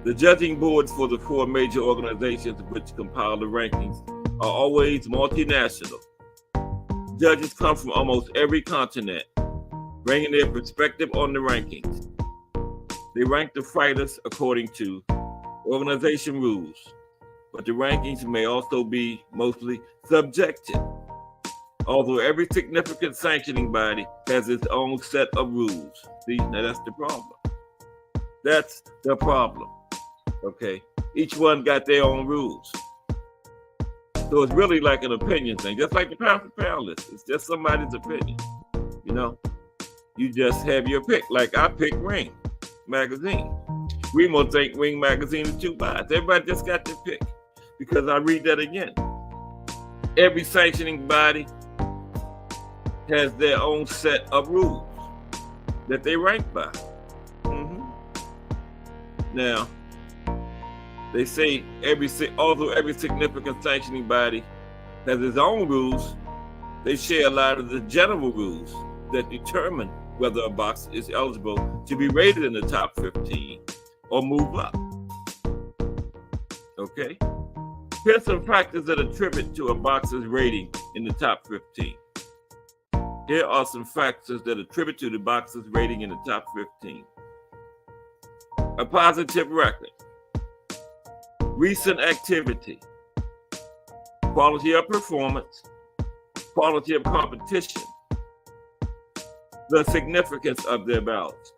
The judging boards for the 4 major organizations which compile the rankings are always multinational. Judges come from almost every continent, bringing their perspective on the rankings. They rank the fighters according to organization rules, but the rankings may also be mostly subjective. Although every significant sanctioning body has its own set of rules. See, now that's the problem. That's the problem. Okay, each one got their own rules. So it's really like an opinion thing, just like the pound for pound list. It's just somebody's opinion. You know, you just have your pick. Like I picked Ring Magazine. Remo think Ring Magazine is too biased. Everybody just got their pick. Because I read that again. Every sanctioning body has their own set of rules that they rank by. Now, they say although every significant sanctioning body has its own rules, they share a lot of the general rules that determine whether a boxer is eligible to be rated in the top 15 or move up. Okay? Here's some factors that attribute to a boxer's rating in the top 15. Here are some factors that attribute to the boxer's rating in the top 15. A positive record. Recent activity, quality of performance, quality of competition, the significance of their bouts.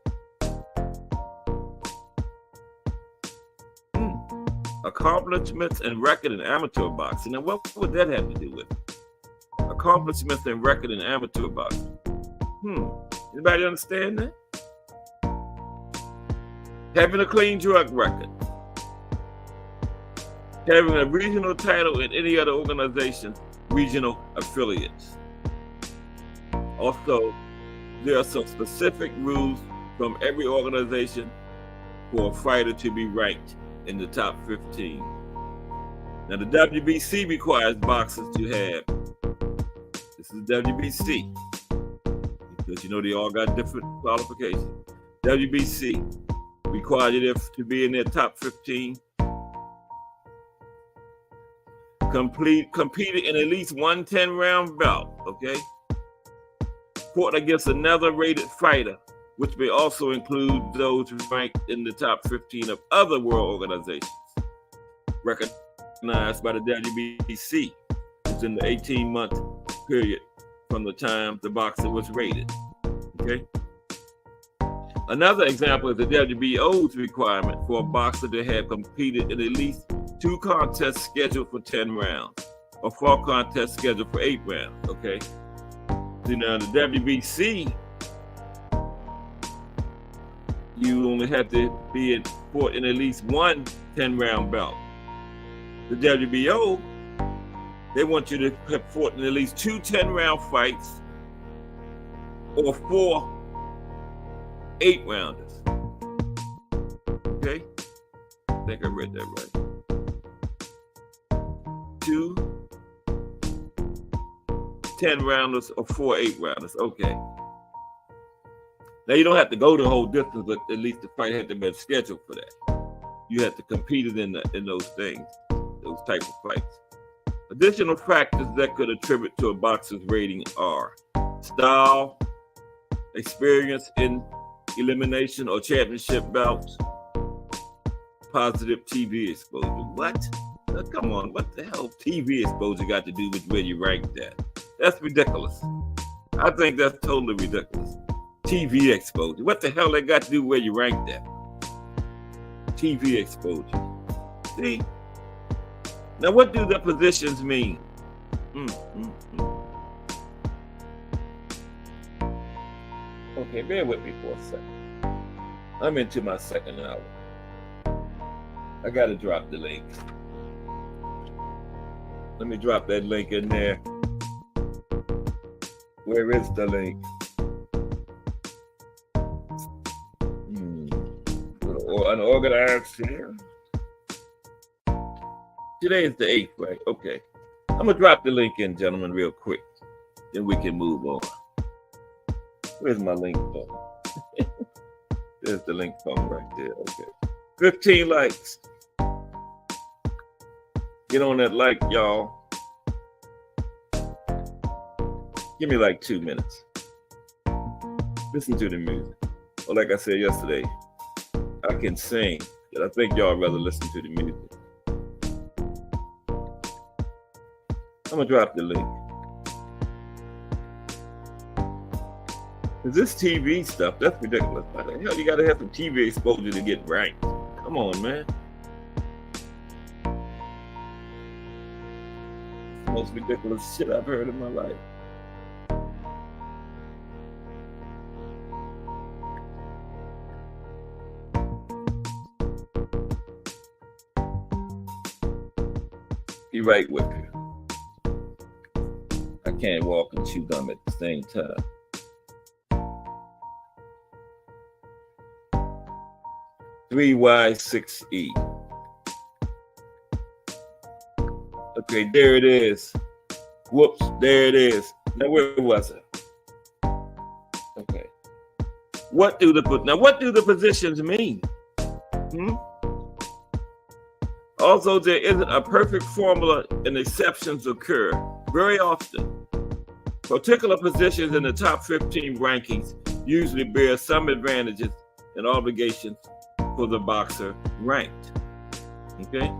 Accomplishments and record in amateur boxing. Now, what would that have to do with it? Accomplishments and record in amateur boxing. Anybody understand that? Having a clean drug record. Having a regional title in any other organization's regional affiliates. Also, there are some specific rules from every organization for a fighter to be ranked in the top 15. Now, the WBC requires boxers to have, this is WBC, because you know they all got different qualifications. WBC requires you to be in their top 15. Competed in at least one 10-round bout, okay? fought against another rated fighter, which may also include those ranked in the top 15 of other world organizations, recognized by the WBC, within the 18-month period from the time the boxer was rated. Okay. Another example is the WBO's requirement for a boxer to have competed in at least 2 contests scheduled for 10 rounds, or 4 contests scheduled for 8 rounds. Okay. See, now the WBC, you only have to be fought in at least 1 10-round bout. The WBO, they want you to have fought in at least 2 10-round fights or 4 8-rounders. Okay? I think I read that right. 2 10-rounders or 4 8-rounders. Okay. Now, you don't have to go the whole distance, but at least the fight had to be scheduled for that. You have to compete in those things, those types of fights. Additional factors that could attribute to a boxer's rating are style, experience in elimination or championship bouts, positive TV exposure. What? Now, come on, what the hell TV exposure got to do with where you ranked that? That's ridiculous. I think that's totally ridiculous. TV exposure. What the hell that got to do with where you ranked that? TV exposure. See? Now, what do the positions mean? Okay, bear with me for a second. I'm into my second hour. I got to drop the link. Let me drop that link in there. Where is the link? Unorganized here. Today is the 8th, right? Okay. I'm going to drop the link in, gentlemen, real quick. Then we can move on. Where's my link phone? There's the link phone right there. Okay. 15 likes. Get on that like, y'all. Give me like 2 minutes. Listen to the music. Or like I said yesterday, I can sing, but I think y'all rather listen to the music. I'm gonna drop the link. Is this TV stuff? That's ridiculous. Why the hell you gotta have some TV exposure to get ranked? Come on, man. It's the most ridiculous shit I've heard in my life. Be right with you. I can't walk and chew gum at the same time. Y6E. Okay, there it is. Whoops, there it is. Now where was it? Okay. What do the positions mean? Also, there isn't a perfect formula and exceptions occur very often. Particular positions in the top 15 rankings usually bear some advantages and obligations for the boxer ranked. Okay?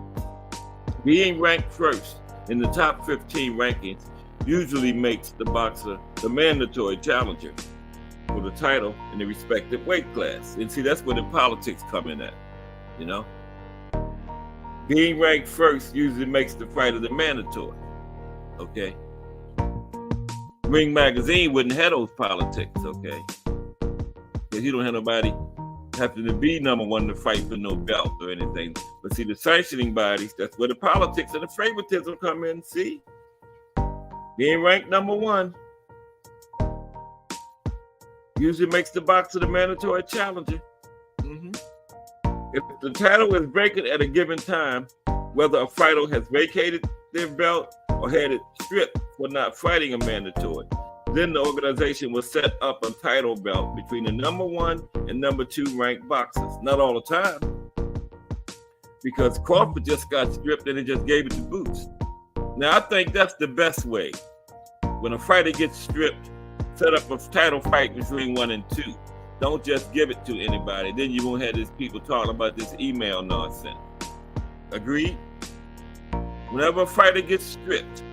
Being ranked first in the top 15 rankings usually makes the boxer the mandatory challenger for the title in the respective weight class. And see, that's where the politics come in at, you know? Being ranked first usually makes the fighter the mandatory, okay? Ring Magazine wouldn't have those politics, okay? Because you don't have nobody having to be number one to fight for no belt or anything. But see, the sanctioning bodies, that's where the politics and the favoritism come in, see? Being ranked number one usually makes the boxer the mandatory challenger. If the title is vacant at a given time, whether a fighter has vacated their belt or had it stripped for not fighting a mandatory, then the organization will set up a title belt between the number 1 and number 2 ranked boxers. Not all the time, because Crawford just got stripped and they just gave it to Boots. Now, I think that's the best way. When a fighter gets stripped Set up a title fight between 1 and 2. Don't just give it to anybody. Then you won't have these people talking about this email nonsense. Agreed? Whenever a fighter gets stripped,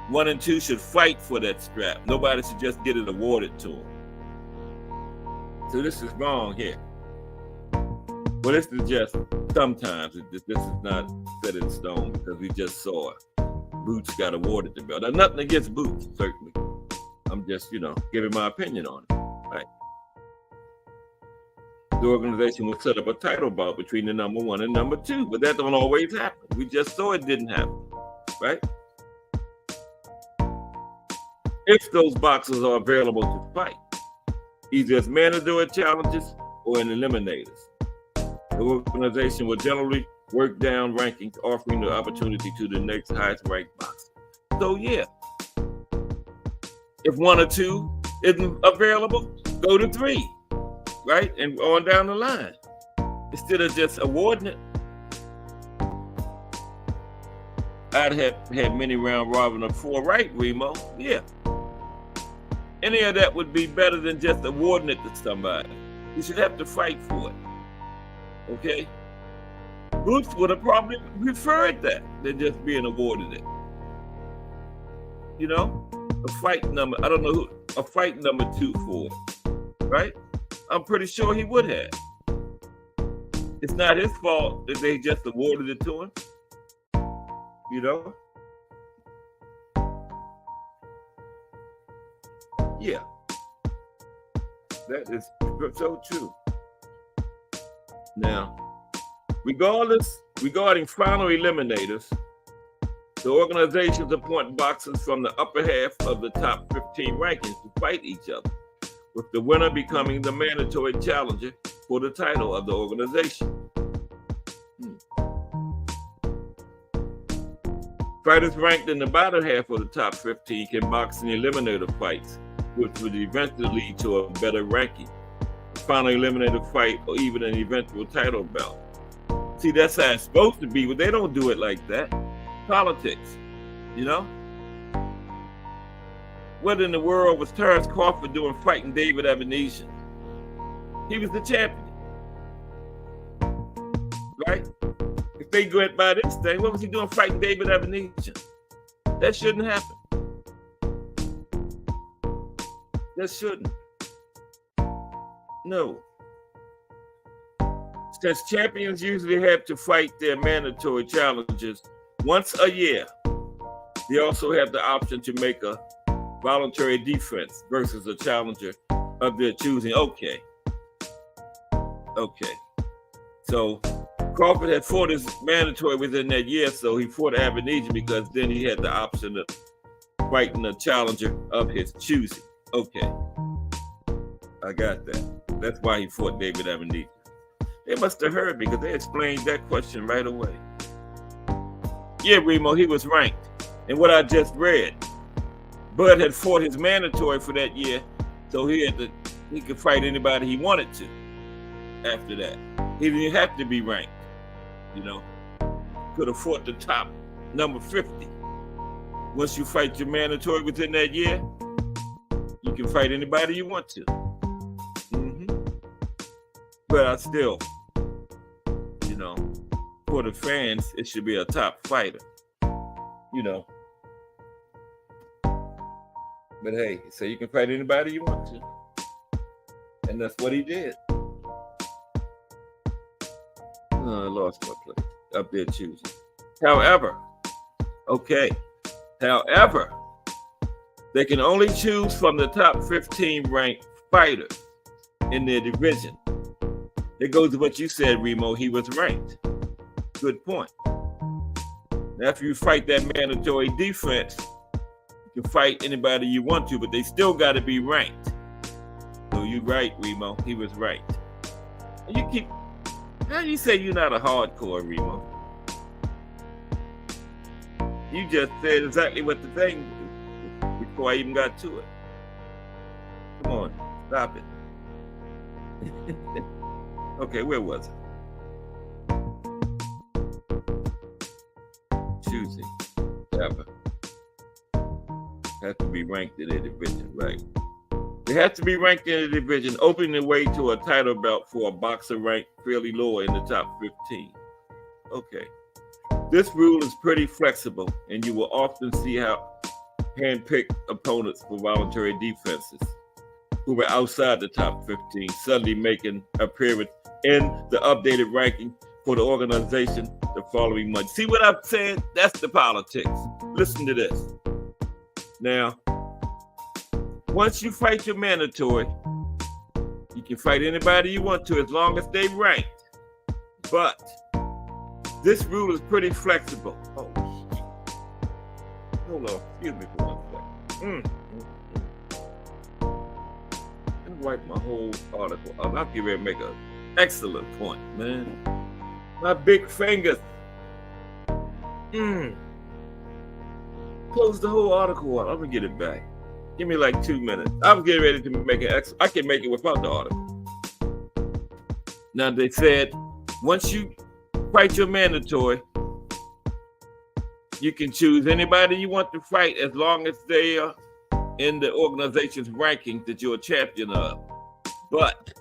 1 and 2 should fight for that strap. Nobody should just get it awarded to them. So this is wrong here. Well, this is just sometimes. This is not set in stone because we just saw it. Boots got awarded the belt. Now, nothing against Boots, certainly. I'm just, giving my opinion on it. Right. The organization will set up a title bout between the number 1 and number 2, but that don't always happen. We just saw it didn't happen, right? If those boxers are available to fight, either as mandatory challenges or in eliminators, the organization will generally work down rankings, offering the opportunity to the next highest ranked boxer. So yeah, if 1 or 2 isn't available, go to 3, right? And on down the line, instead of just awarding it. I'd have had many round robin of 4, right, Remo? Yeah. Any of that would be better than just awarding it to somebody. You should have to fight for it. Okay? Bruce would have probably preferred that than just being awarded it. A fight number, I don't know who, a fight number 2 for it, right? I'm pretty sure he would have. It's not his fault that they just awarded it to him. Yeah. That is so true. Now, regarding final eliminators, the organizations appoint boxers from the upper half of the top 15 rankings to fight each other, with the winner becoming the mandatory challenger for the title of the organization. Fighters ranked in the bottom half of the top 15 can box in eliminator fights, which would eventually lead to a better ranking, a final eliminator fight, or even an eventual title bout. See, that's how it's supposed to be, but they don't do it like that. Politics, What in the world was Terrence Crawford doing fighting David Ebenezer? He was the champion, right? If they go by this thing, what was he doing fighting David Ebenezer? That shouldn't happen. That shouldn't. No. Since champions usually have to fight their mandatory challenges once a year, they also have the option to make a voluntary defense versus a challenger of their choosing. Okay. So Crawford had fought his mandatory within that year, so he fought Ebenezer because then he had the option of fighting a challenger of his choosing. Okay. I got that. That's why he fought David Ebenezer. They must have heard because they explained that question right away. Yeah, Remo, he was ranked. And what I just read, Bud had fought his mandatory for that year, so he could fight anybody he wanted to after that. He didn't have to be ranked, Could have fought the top number 50. Once you fight your mandatory within that year, you can fight anybody you want to. But I still, for the fans, it should be a top fighter, But hey, so you can fight anybody you want to. And that's what he did. Oh, I lost my place. Up there choosing. However, they can only choose from the top 15 ranked fighters in their division. It goes to what you said, Remo. He was ranked. Good point. Now, if you fight that mandatory defense, you can fight anybody you want to, but they still got to be ranked. So you're right, Remo. He was ranked. And how do you say you're not a hardcore, Remo? You just said exactly what the thing was before I even got to it. Come on, stop it. Okay, where was it? Choosing. Ever. Have to be ranked in a division, right? They have to be ranked in a division, opening the way to a title belt for a boxer ranked fairly low in the top 15. Okay. This rule is pretty flexible, and you will often see how hand-picked opponents for voluntary defenses who were outside the top 15 suddenly making appearance in the updated ranking for the organization the following month. See what I've said? That's the politics. Listen to this. Now, once you fight your mandatory, you can fight anybody you want to as long as they ranked. But this rule is pretty flexible. Oh, shit. Hold on. Excuse me for 1 second. Let me wipe my whole article up. I'll get ready to make an excellent point, man. My big fingers. Close the whole article up. I'm going to get it back. Give me like 2 minutes. I'm getting ready to make it excellent. I can make it without the article. Now, they said, once you fight your mandatory, you can choose anybody you want to fight as long as they are in the organization's ranking that you're a champion of. But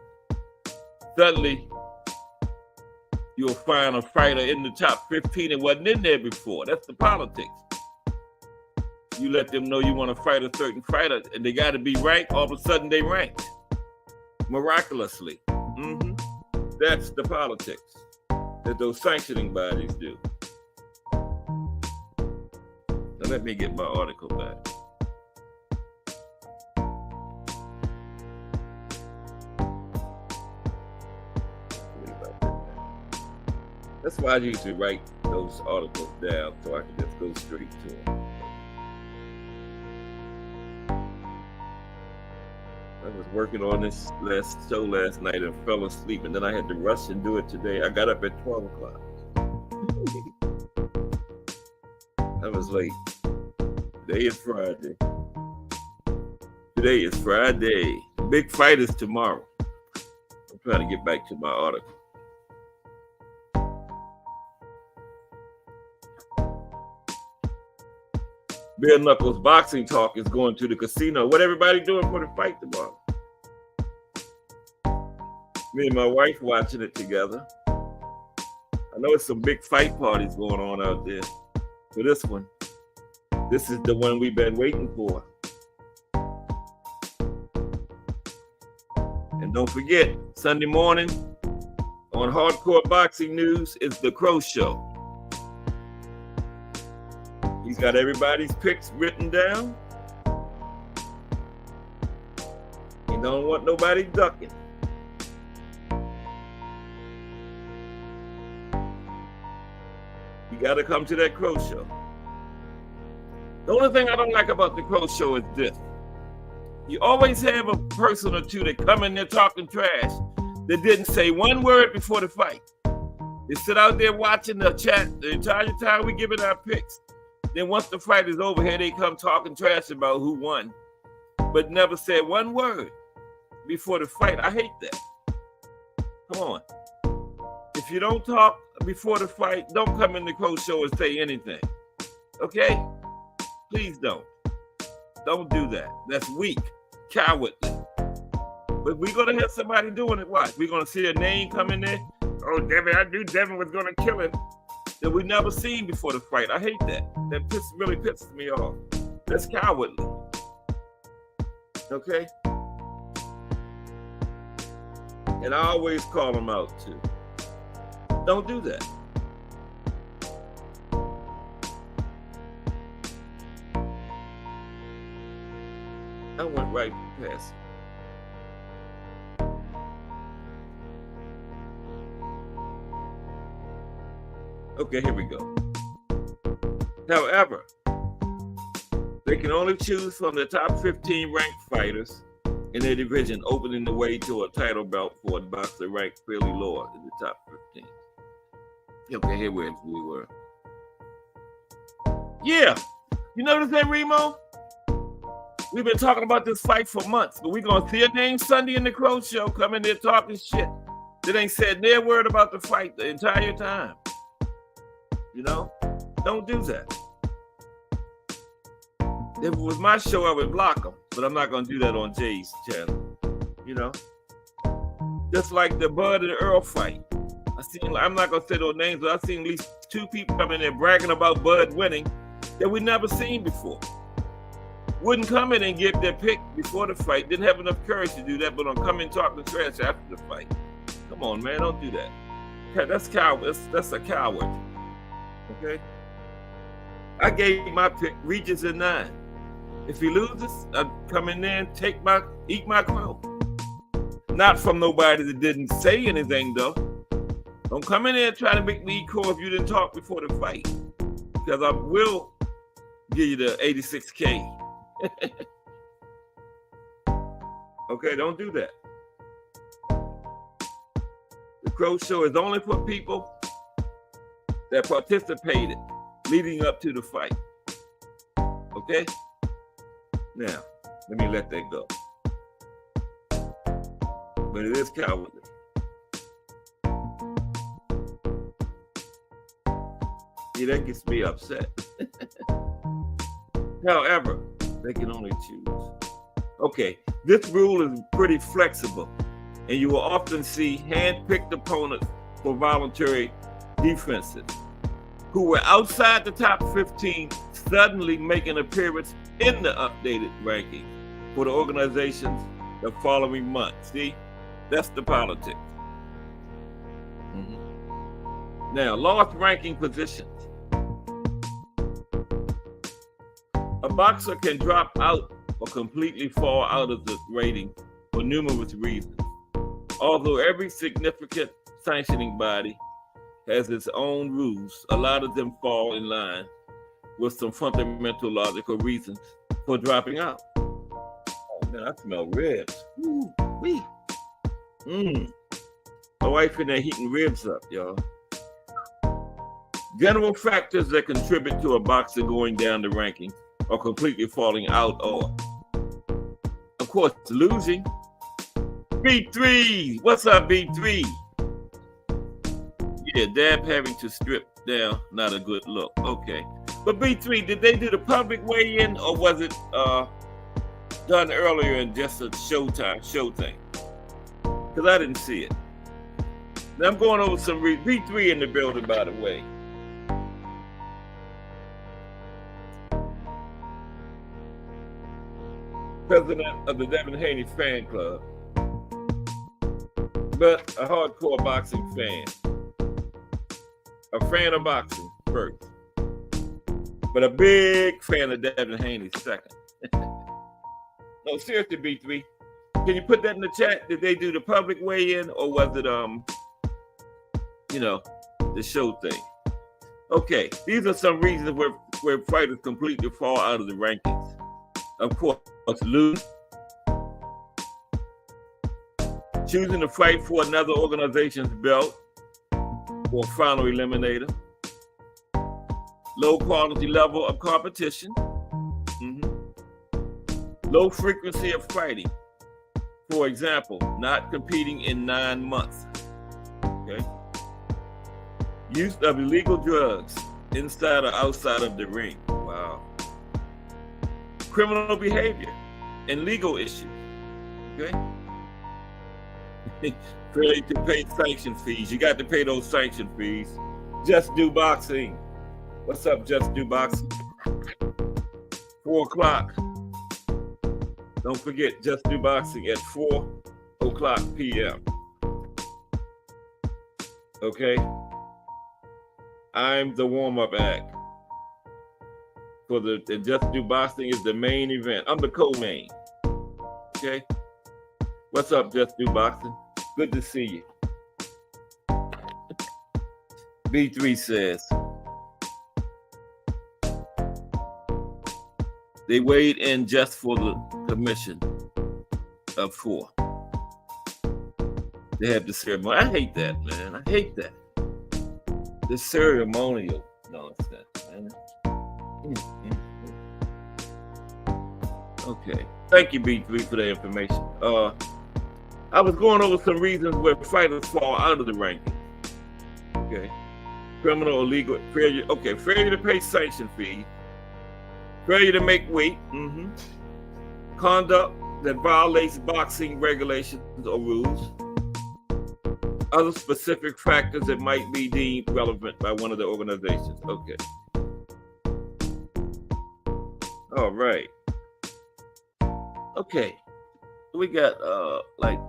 suddenly, you'll find a fighter in the top 15 that wasn't in there before. That's the politics. You let them know you want to fight a certain fighter, and they got to be ranked. All of a sudden, they ranked miraculously. That's the politics that those sanctioning bodies do. Now let me get my article back. That's why I usually write those articles down so I can just go straight to them. I was working on this last show last night and fell asleep, and then I had to rush and do it today. I got up at 12 o'clock. I was late. Today is Friday. Today is Friday. Big fight is tomorrow. I'm trying to get back to my article. Bare Knuckles Boxing Talk is going to the casino. What everybody doing for the fight tomorrow? Me and my wife watching it together. I know it's some big fight parties going on out there. For this one, this is the one we've been waiting for. And don't forget, Sunday morning on Hardcore Boxing News is the Crow Show. He's got everybody's picks written down. He don't want nobody ducking. You got to come to that Crow Show. The only thing I don't like about the Crow Show is this. You always have a person or two that come in there talking trash that didn't say one word before the fight. They sit out there watching the chat the entire time we giving our picks. Then once the fight is over, here they come talking trash about who won, but never said one word before the fight. I hate that. Come on. If you don't talk before the fight, don't come in the Crow Show and say anything. Okay? Please don't. Don't do that. That's weak, cowardly. But we're going to have somebody doing it. Watch. We're going to see a name come in there. Oh, Devin, I knew Devin was going to kill him. That we never seen before the fight. I hate that. That really pisses me off. That's cowardly. Okay? And I always call them out too. Don't do that. I went right past it. Okay, here we go. However, they can only choose from the top 15 ranked fighters in their division, opening the way to a title belt for a boxer ranked fairly lower in the top 15. Okay, here we were. Yeah, you notice that, Remo? We've been talking about this fight for months, but we're going to see a name Sunday in the Crow Show coming there talking shit that ain't said their word about the fight the entire time. You know, don't do that. If it was my show, I would block them, but I'm not going to do that on Jay's channel. You know, just like the Bud and Earl fight. I'm not going to say those names, but I've seen at least 2 people come in there bragging about Bud winning that we never seen before. Wouldn't come in and give their pick before the fight. Didn't have enough courage to do that, but don't come in talking trash after the fight. Come on, man, don't do that. That's coward. That's a coward. Okay. I gave my pick, Regis at 9. If he loses, I'd come in there and eat my crow. Not from nobody that didn't say anything though. Don't come in there and try to make me eat crow if you didn't talk before the fight, because I will give you the 86K. Okay, don't do that. The Crow Show is only for people that participated leading up to the fight. Okay? Now, let me let that go. But it is cowardly. Yeah, that gets me upset. However, they can only choose. Okay, this rule is pretty flexible, and you will often see hand-picked opponents for voluntary defenses who were outside the top 15 suddenly make an appearance in the updated ranking for the organizations the following month. See, that's the politics. Now, lost ranking positions. A boxer can drop out or completely fall out of the rating for numerous reasons. Although every significant sanctioning body has its own rules, a lot of them fall in line with some fundamental logical reasons for dropping out. Oh man, I smell ribs. Ooh, wee. My wife in there heating ribs up, y'all. General factors that contribute to a boxer going down the ranking or completely falling out are, of course, losing. B3, what's up, B3? Yeah, Dab having to strip down, not a good look. Okay, but B3, did they do the public weigh-in, or was it done earlier in just a show thing? Because I didn't see it. Now I'm going over some B3 in the building, by the way. President of the Devin Haney fan club, but a hardcore boxing fan. A fan of boxing first, but a big fan of Devin Haney second. No, seriously, B3, can you put that in the chat? Did they do the public weigh-in, or was it the show thing? Okay, these are some reasons where fighters completely fall out of the rankings. Of course, lose, choosing to fight for another organization's belt or final eliminator, low quality level of competition, low frequency of fighting. For example, not competing in 9 months. Okay. Use of illegal drugs inside or outside of the ring. Wow. Criminal behavior and legal issues. Okay. Failure to pay sanction fees. You got to pay those sanction fees. Just Do Boxing. What's up, Just Do Boxing? 4 o'clock. Don't forget, Just Do Boxing at 4 o'clock p.m. Okay? I'm the warm-up act. For the Just Do Boxing is the main event. I'm the co-main. Okay? What's up, Just Do Boxing? Good to see you. B3 says, they weighed in just for the commission of 4. They have the ceremony. I hate that, man. I hate that. The ceremonial nonsense, man. Okay. Thank you, B3, for the information. I was going over some reasons where fighters fall out of the ranking. Okay. Criminal or legal failure. Okay, failure to pay sanction fees. Failure to make weight. Conduct that violates boxing regulations or rules. Other specific factors that might be deemed relevant by one of the organizations. Okay. All right. Okay. We got like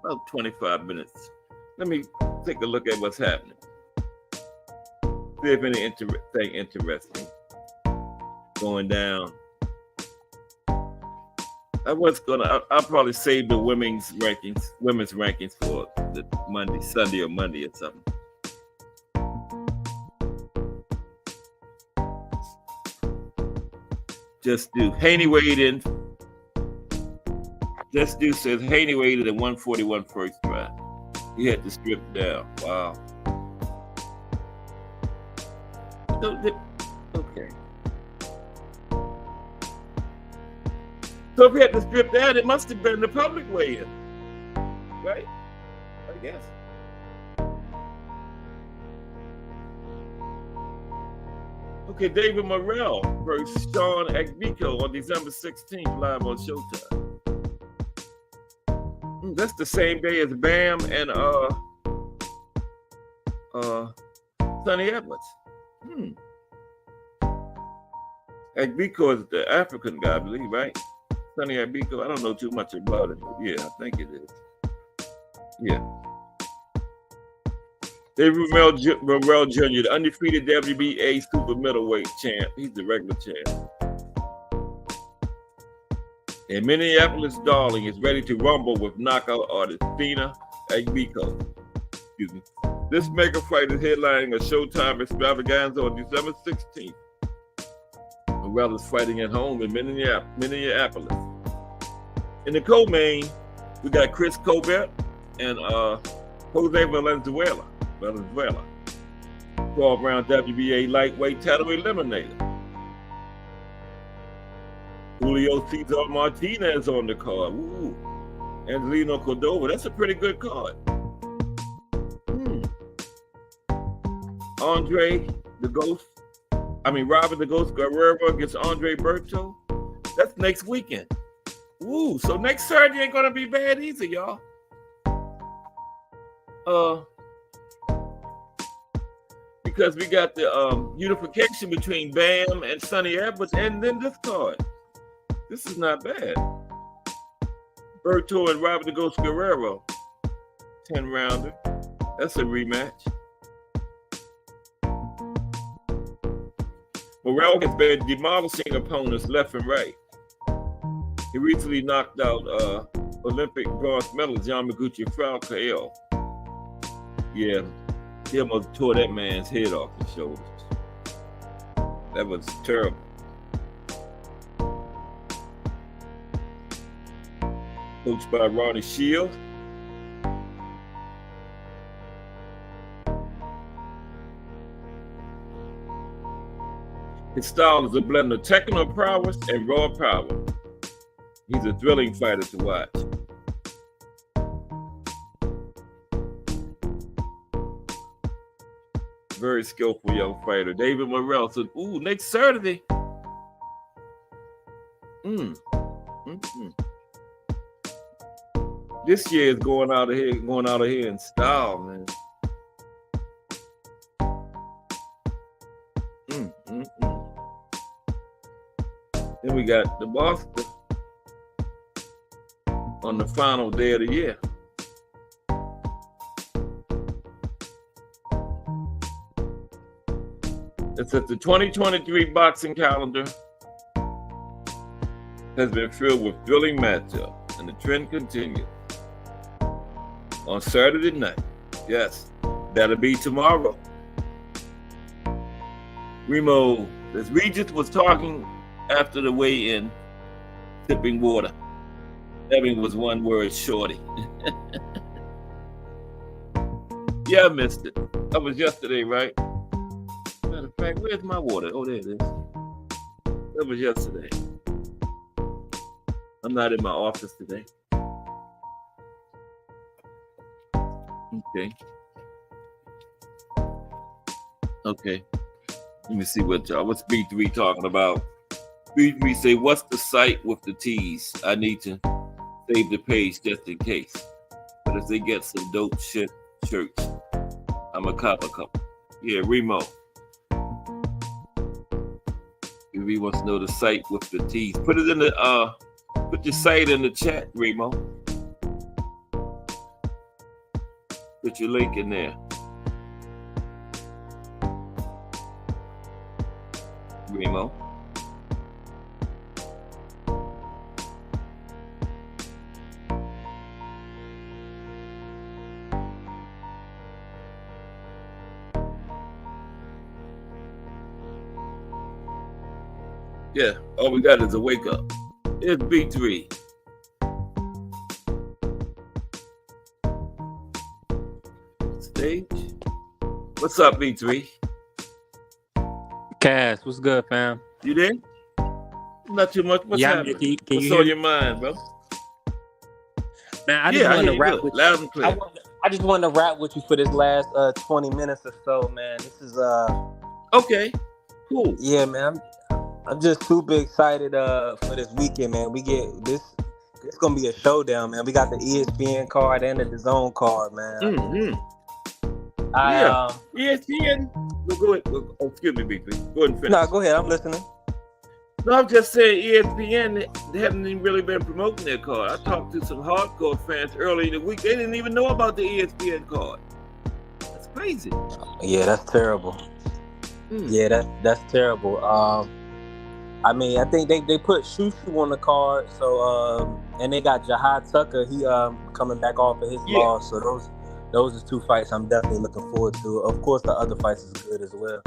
about 25 minutes. Let me take a look at what's happening. See if anything interesting going down. I'll probably save the women's rankings for the Sunday or Monday or something. Just do Haney weighed in. Just do says Haney weighed at 141 first round. He had to strip down. Wow. Okay. So if he had to strip down, it must have been the public weigh-in, right? I guess. Okay, David Morrell versus Sean Agbiko on December 16th, live on Showtime. That's the same day as Bam and Sonny Edwards. Agbiko is the African guy, I believe, right? Sonny Agbiko, I don't know too much about it, but yeah, I think it is. Yeah. David Morrell Jr., the undefeated WBA super middleweight champ. He's the regular champ. And Minneapolis Darling is ready to rumble with knockout artist Tina Agbiko. Excuse me. This mega fight is headlining a Showtime extravaganza on December 16th. Morrell is fighting at home in Minneapolis. In the co-main, we got Chris Colbert and Jose Valenzuela. 12-round WBA lightweight title eliminator. Julio Cesar Martinez on the card. Ooh. Angelino Cordova. That's a pretty good card. Robert the Ghost Guerrero against Andre Berto. That's next weekend. Ooh, so next Saturday ain't gonna be bad either, y'all. Because we got the unification between Bam and Sonny Edwards, and then this card. This is not bad. Berto and Robert the Ghost Guerrero, 10-rounder. That's a rematch. Morrell has been demolishing opponents left and right. He recently knocked out Olympic bronze medalist Yamaguchi Falcao. Yeah, he almost tore that man's head off his shoulders. That was terrible. Coached by Ronnie Shields. His style is a blend of technical prowess and raw power. He's a thrilling fighter to watch. Very skillful young fighter. David Morrell said, ooh, next Saturday. This year is going out of here in style, man. Then we got the Boston on the final day of the year. It's that the 2023 boxing calendar has been filled with thrilling matchups, and the trend continues. On Saturday night, yes, that'll be tomorrow. Remo, as Regis was talking after the weigh-in, sipping water. Evan was one word, shorty. Yeah, I missed it. That was yesterday, right? Matter of fact, where's my water? Oh, there it is. That was yesterday. I'm not in my office today. Okay. Let me see what's B3 talking about. We say, what's the site with the T's? I need to save the page just in case. But if they get some dope shit shirts, I'm a cop a couple. Yeah, Remo. If he wants to know the site with the T's, put it in the put your site in the chat, Remo. Put your link in there. Remo. Yeah, all we got is a wake up. It's B3. Stage. What's up, B3? Cass, what's good, fam? You there? Not too much. What's happening? What's on your mind, bro? Man, I just wanted to rap with loud and clear. I just wanted to rap with you for this last 20 minutes or so, man. This is okay, cool. Yeah, man. I'm just super excited for this weekend, man. We get this. It's gonna be a showdown, man. We got the ESPN card and the DAZN card, man. Mm-hmm. ESPN. Go ahead. Oh, excuse me, Big. Go ahead and finish. No, go ahead. I'm listening. No, I'm just saying ESPN, they haven't even really been promoting their card. I talked to some hardcore fans early in the week. They didn't even know about the ESPN card. That's crazy. Yeah, that's terrible. Yeah, that's terrible. I mean, I think they put Shushu on the card, so and they got Jahad Tucker. He coming back off of his loss. So those are two fights I'm definitely looking forward to. Of course, the other fights is good as well.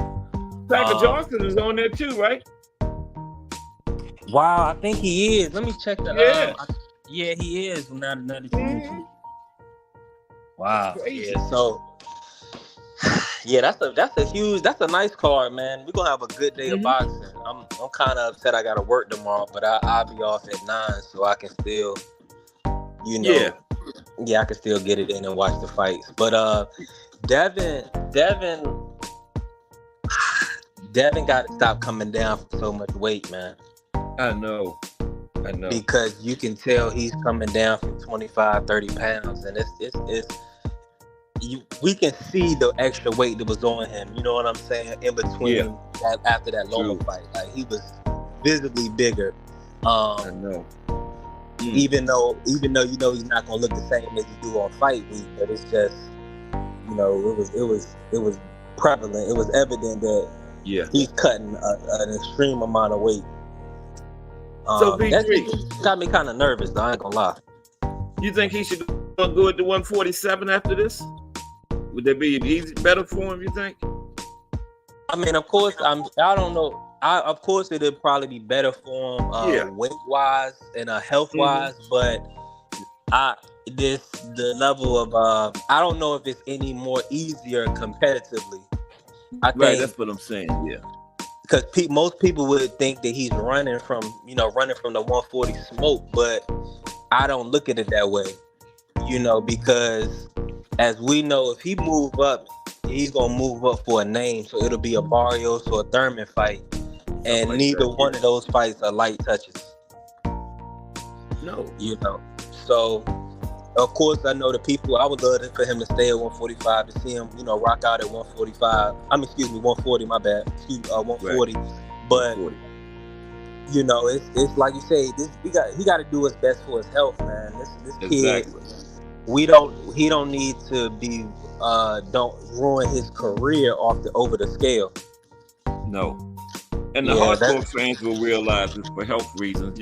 Tucker Johnson is on there too, right? Wow, I think he is. Let me check the. Yeah, he is. Now that you mention. Wow. Yeah. So. Yeah, that's a nice card, man. We're gonna have a good day of boxing. I'm kind of upset I gotta work tomorrow, but I'll be off at 9, so I can still, I can still get it in and watch the fights. But Devin got to stop coming down from so much weight, man. I know. Because you can tell he's coming down from 25, 30 pounds, and we can see the extra weight that was on him. You know what I'm saying? In between after that Loma fight, like he was visibly bigger. I know. Even though he's not gonna look the same as he do on fight week, but it's just it was prevalent. It was evident that he's cutting an extreme amount of weight. So that got me kind of nervous, though. I ain't gonna lie. You think he should go at the 147 after this? Would that be an easy, better for him, you think? I mean, of course, I don't know. Of course, it'd probably be better for him weight-wise and health-wise, but the level of I don't know if it's any more easier competitively. I think that's what I'm saying, because most people would think that he's running from the 140 smoke, but I don't look at it that way, because as we know, if he move up, he's gonna move up for a name. So it'll be a Barrios or a Thurman fight, and neither one of those fights are light touches. No, So of course, I know the people. I would love for him to stay at 145 to see him, rock out at 145. 140. My bad. 140. Right. But 140. It's like you say. He got to do his best for his health, man. This kid. He don't need to be don't ruin his career over the scale. No. And the hardcore fans will realize it's for health reasons,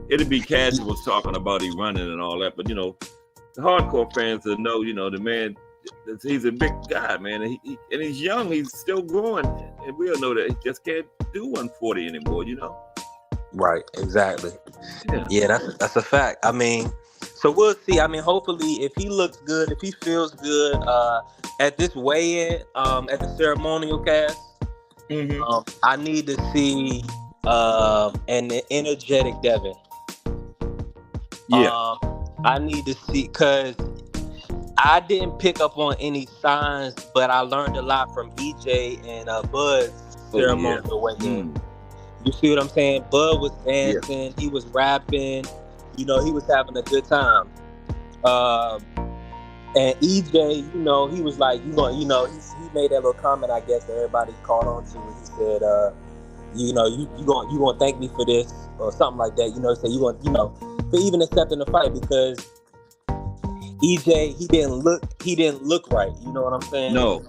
It'll be casuals talking about he running and all that, but the hardcore fans will know, the man, he's a big guy, man, and he's young, he's still growing, and we'll know that he just can't do 140 anymore, Right, exactly. Yeah, that's a fact. I mean, so we'll see. I mean, hopefully, if he looks good, if he feels good at this weigh-in, at the ceremonial cast, I need to see an energetic Devin. I need to see, because I didn't pick up on any signs, but I learned a lot from EJ and Bud's ceremonial weigh-in. You see what I'm saying? Bud was Yeah. dancing, he was rapping, he was having a good time. And EJ, he was like, he made that little comment, I guess, that everybody caught on to. He said, you gonna thank me for this or something like that. He said you gonna, for even accepting the fight, because EJ, he didn't look right. You know what I'm saying? No.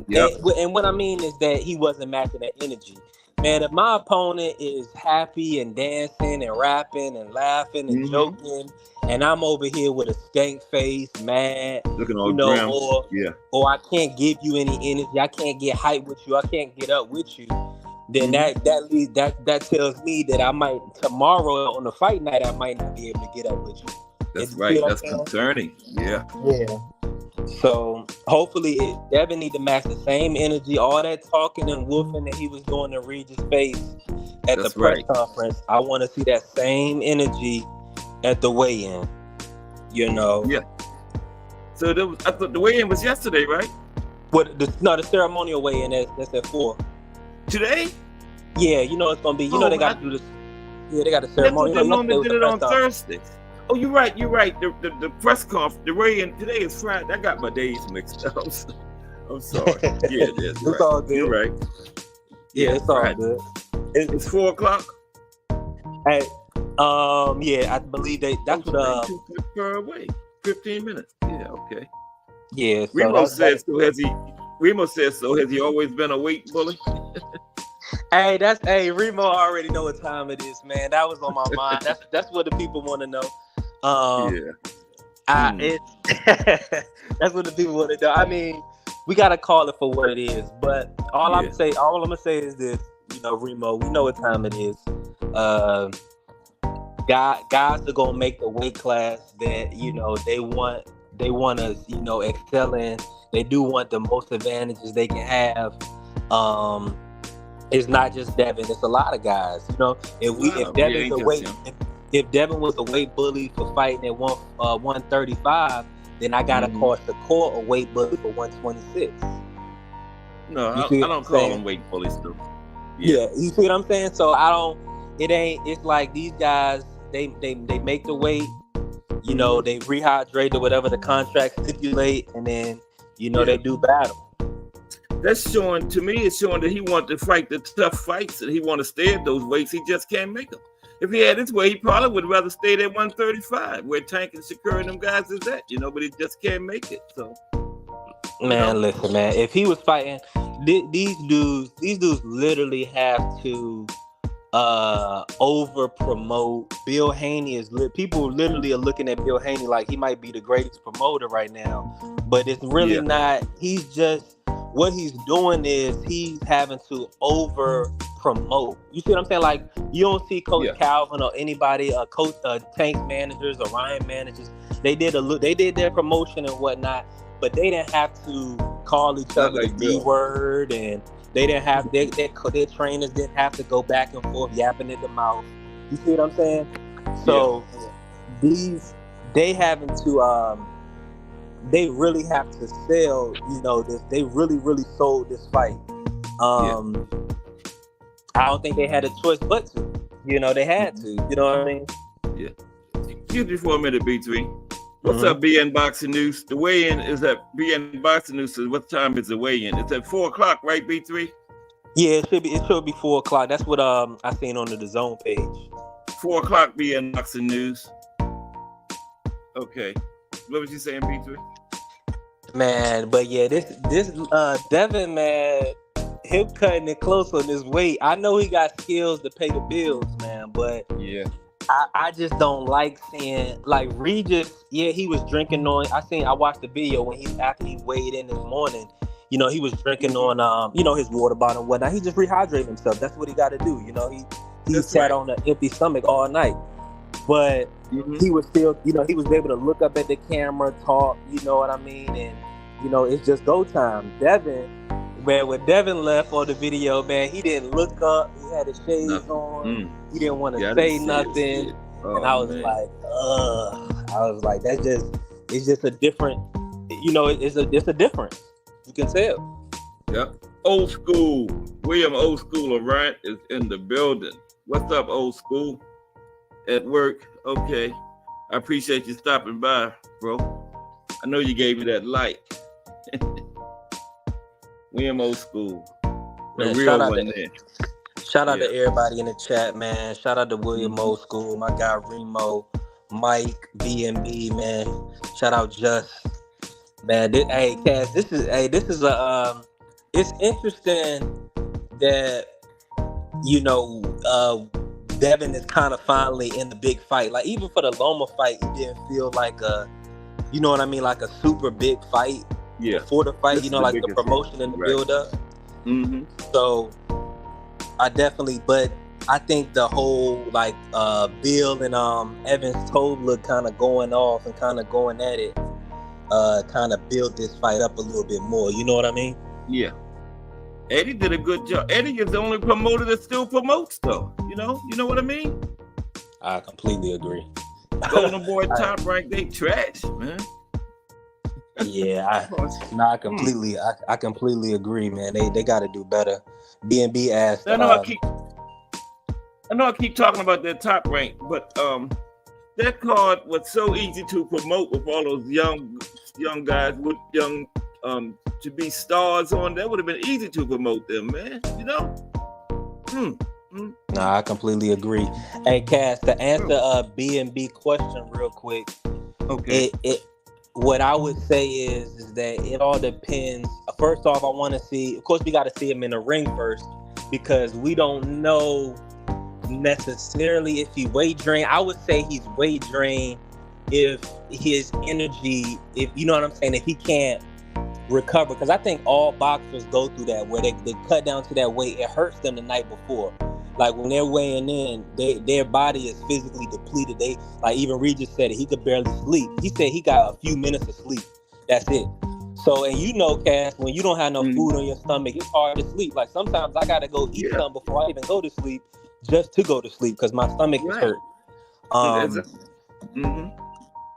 Yep. And what I mean is that he wasn't matching that energy. Man, if my opponent is happy and dancing and rapping and laughing and joking, and I'm over here with a stank face, mad, looking all grim, or I can't give you any energy, I can't get hype with you, I can't get up with you, then that tells me that I might, tomorrow on the fight night, I might not be able to get up with you. That's right. That's concerning. Yeah. So hopefully Devin need to match the same energy, all that talking and woofing that he was doing to Regis' face at the press conference. I want to see that same energy at the weigh-in. Yeah. So I thought the weigh-in was yesterday, right? The ceremonial weigh-in that's at 4. Today? Yeah, it's gonna be. They got to do this. Yeah, they got a ceremony. They normally did it on Thursday. Oh, you're right. The press conference, the weigh-in today is Friday. I got my days mixed up. I'm sorry. Yeah, it is. It's all good. You're right. Yeah, it's all good. It's 4:00. Hey, yeah, I believe that's what. Far away. 15 minutes. Yeah. Okay. Yeah. So Remo says so. Remo says so. Has he always been a weight bully? Hey, Remo already know what time it is, man. That was on my mind. That's what the people want to know. That's what the people want to know. I mean, we gotta call it for what it is. But all I'm gonna say is this, Remo, we know what time it is. Guys are gonna make the weight class that they want to excel in. They do want the most advantages they can have. It's not just Devin; it's a lot of guys. If Devin was a weight bully for fighting at 135, then I gotta call Shakur a weight bully for 126. No, I don't call them weight bullies though. Yeah, you see what I'm saying? So I don't. It's like these guys. They make the weight. They rehydrate or whatever the contract stipulate, and then they do battle. That's showing to me. It's showing that he wanted to fight the tough fights, and he want to stay at those weights. He just can't make them. If he had his way, he probably would rather stay at 135, where Tank and Shakur and them guys is at. But he just can't make it. So, man, listen, man. If he was fighting, these dudes literally have to over promote. Bill Haney people literally are looking at Bill Haney like he might be the greatest promoter right now, but it's really not. He's just. What he's doing is he's having to over promote. You see what I'm saying? Like, you don't see Coach Calvin or anybody, Coach Tank managers or Ryan managers. They did their promotion and whatnot, but they didn't have to call each other the B word, and they didn't have their trainers didn't have to go back and forth yapping at the mouth. You see what I'm saying? So they having to they really have to sell, this. They really, really sold this fight. I don't think they had a choice but to. They had to. You know what I mean? Yeah. Excuse me for a minute, B3. What's up, BN Boxing News? The weigh-in is at BN Boxing News. So what time is the weigh-in? It's at 4:00, right, B3? Yeah, it should be 4:00. That's what I seen on the DAZN page. 4:00 BN Boxing News. Okay. What was you saying, B3? Man, but yeah, this Devin, man, him cutting it close on this weight. I know he got skills to pay the bills, man, but I just don't like seeing like Regis. Yeah, he was drinking on. I watched the video when after he weighed in this morning. He was drinking on his water bottle and whatnot. He just rehydrated himself. That's what he got to do. He sat on an empty stomach all night. But he was still, he was able to look up at the camera, talk, you know what I mean? And, it's just go time. Devin, man, when Devin left on the video, man, he didn't look up. He had his shades on. He didn't want to say nothing. And I was like, it's just a different, it's a difference. You can tell. Yeah. Old school. William Old School Orion is in the building. What's up, Old School? At work? Okay. I appreciate you stopping by, bro. I know you gave me that like. William Old School. The Man, real one there. Shout out to everybody in the chat, man. Shout out to William Old School, my guy Remo, Mike, B&B, man. Shout out Just. Man, hey, Cass, this is a it's interesting that, you know, Devin is kind of finally in the big fight. Like, even for the Loma fight, it didn't feel like a, you know what I mean, like a super big fight. Yeah. For the fight, you know, like the promotion and the build-up. Mm-hmm. So, but I think the whole, like, Bill and Evans Tobler kind of going off and kind of going at it, kind of build this fight up a little bit more. You know what I mean? Yeah. Eddie did a good job. Eddie is the only promoter that still promotes, though. You know what I mean? I completely agree. Golden Boy Top Rank, they trash, man. Yeah, I completely agree, man. They got to do better. B&B asked. I know I keep talking about that Top Rank, but that card was so easy to promote with all those young guys with young to be stars on. That would have been easy to promote them, man. You know. Nah, I completely agree. Hey, Cass, to answer B&B question real quick. Okay. What I would say is that it all depends. First off, I want to see. Of course, we got to see him in the ring first, because we don't know necessarily if he weight drained. I would say he's weight drained if his energy, if you know what I'm saying, if he can't recover. Because I think all boxers go through that, where they cut down to that weight. It hurts them the night before. Like, when they're weighing in, their body is physically depleted. They, like, even Regis said it, he could barely sleep. He said he got a few minutes of sleep. That's it. So, and you know, Cass, when you don't have no food on your stomach, it's hard to sleep. Like, sometimes I got to go eat something before I even go to sleep, just to go to sleep, because my stomach is hurt.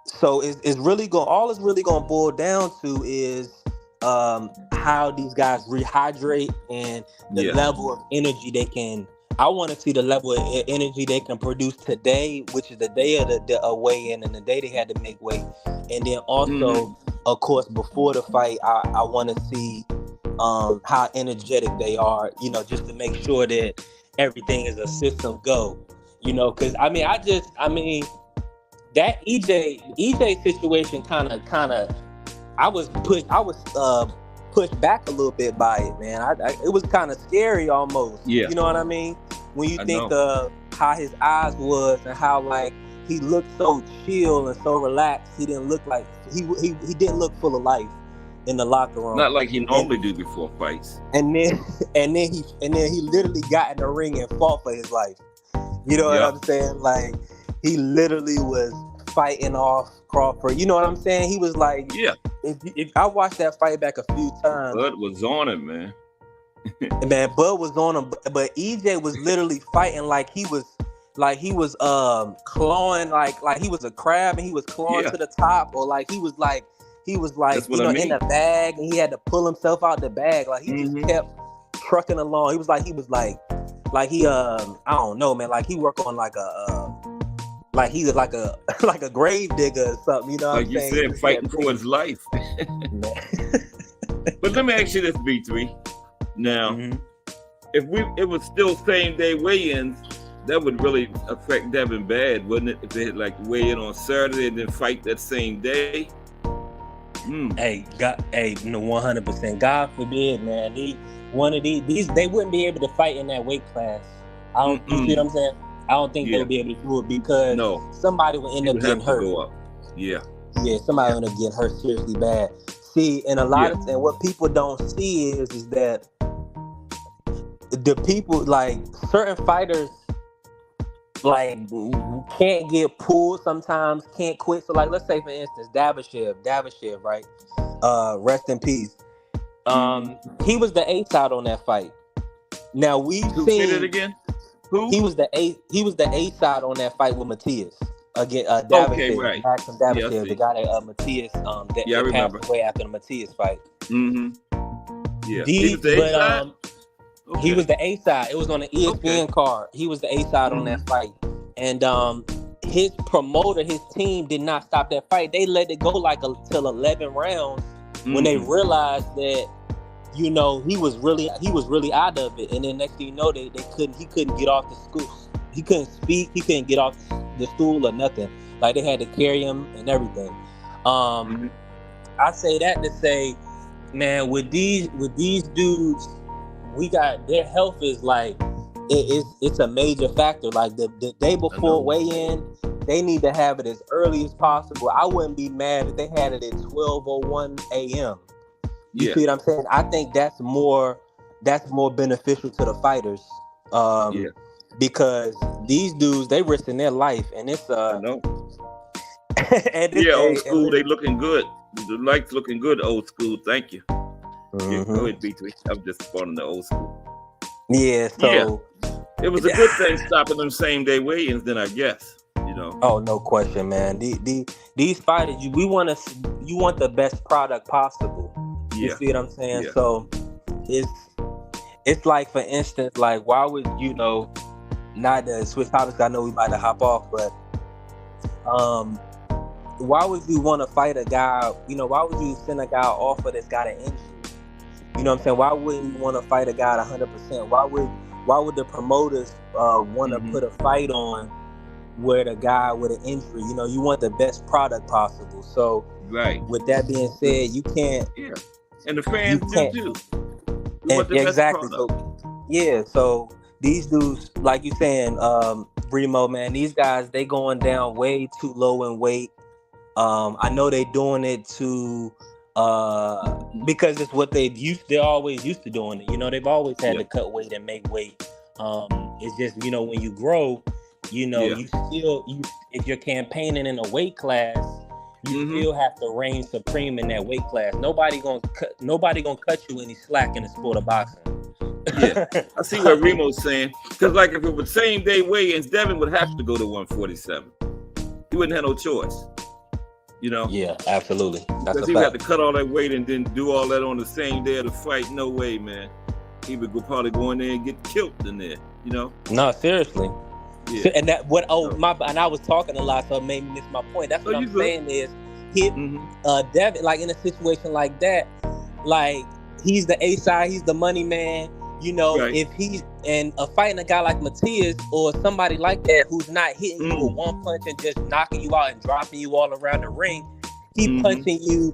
So it's really all it's really going to boil down to is how these guys rehydrate and the level of energy they can. I want to see the level of energy they can produce today, which is the day of the weigh-in and the day they had to make weight. And then also, of course, before the fight, I want to see how energetic they are, you know, just to make sure that everything is a system go, you know, because, that EJ situation kind of, I was pushed back a little bit by it, man. It was kind of scary almost. Yeah. You know what I mean? When you think of how his eyes was and how, like, he looked so chill and so relaxed, he didn't look like he didn't look full of life in the locker room. Not like he normally do before fights. And then he literally got in the ring and fought for his life. You know what I'm saying? Like, he literally was fighting off Crawford. You know what I'm saying? He was like, if I watched that fight back a few times, Bud was on him, man. Man, Bud was on him, but EJ was literally fighting like he was clawing, like he was a crab and he was clawing to the top, or like he was like you know, in the bag and he had to pull himself out the bag. Like, he just kept trucking along. He was like he I don't know, man, like he worked on like he was like a grave digger or something, you know what I'm saying? Like you said, fighting for his life. But let me ask you this, B3. Now, if it was still same day weigh-ins, that would really affect Devin bad, wouldn't it? If they had like weigh in on Saturday and then fight that same day. Hey, 100%. God forbid, man. These they wouldn't be able to fight in that weight class. You see what I'm saying? I don't think they'll be able to do it because somebody will end up getting hurt. Yeah, somebody will end up getting hurt seriously bad. See, and a lot of and what people don't see is that the people, like, certain fighters, like, can't get pulled sometimes, can't quit. So, like, let's say, for instance, Davashev, right? Rest in peace. He was the ace out on that fight. Now, we've seen... Say that again? Who? He was the ace out on that fight with Matias. Again, Davashev. Okay, right. Maxim Davashev, the guy that Matias that passed away after the Matias fight. Yeah. He was the ace side? He Okay. was the A side. It was on the ESPN card. He was the A side on that fight, and his promoter, his team did not stop that fight. They let it go like till 11 rounds when they realized that, you know, he was really out of it. And then next thing you know, he couldn't get off the stool. He couldn't speak. He couldn't get off the stool or nothing. Like, they had to carry him and everything. I say that to say, man, with these dudes, we got their health is like it's a major factor. Like the day before weigh-in, they need to have it as early as possible. I wouldn't be mad if they had it at 12:01 a.m. You see what I'm saying? I think that's more beneficial to the fighters. Because these dudes, they risking their life, and it's old school, they looking good. The lights looking good, old school. Thank you. Yeah, go ahead, B3. I'm just spawning the old school. Yeah, so it was a good thing stopping them same day weigh-ins, then, I guess. You know. Oh, no question, man. These fighters, you want the best product possible. You see what I'm saying? Yeah. So it's like, for instance, like, why would, you know, not to switch topics, I know we about to hop off, but why would you want to fight a guy, you know, why would you send a guy off that's got an injury? You know what I'm saying? Why wouldn't you want to fight a guy at 100%? Why would the promoters want to put a fight on where the guy with an injury? You know, you want the best product possible. So, with that being said, you can't. Yeah, and the fans do too. Exactly. So these dudes, like you saying, Remo, man, these guys, they going down way too low in weight. I know they doing it to because it's what they're always used to doing it. You know, they've always had to cut weight and make weight. It's just, you know, when you grow, you know, you if you're campaigning in a weight class, you still have to reign supreme in that weight class. Nobody gonna cut you any slack in the sport of boxing. Yeah, I see what Remo's saying. Because, like, if it was same day weigh-ins, Devin would have to go to 147. He wouldn't have no choice. You know? Yeah, absolutely. Because he would have to cut all that weight and then do all that on the same day of the fight. No way, man. He would probably go in there and get killed in there. You know? No, seriously. Yeah. And that and I was talking a lot, so it made me miss my point. That's what I'm saying is, Devin, like, in a situation like that, like, he's the A side, he's the money man. You know, if he's fighting a guy like Matias or somebody like that who's not hitting you with one punch and just knocking you out and dropping you all around the ring, he punching you,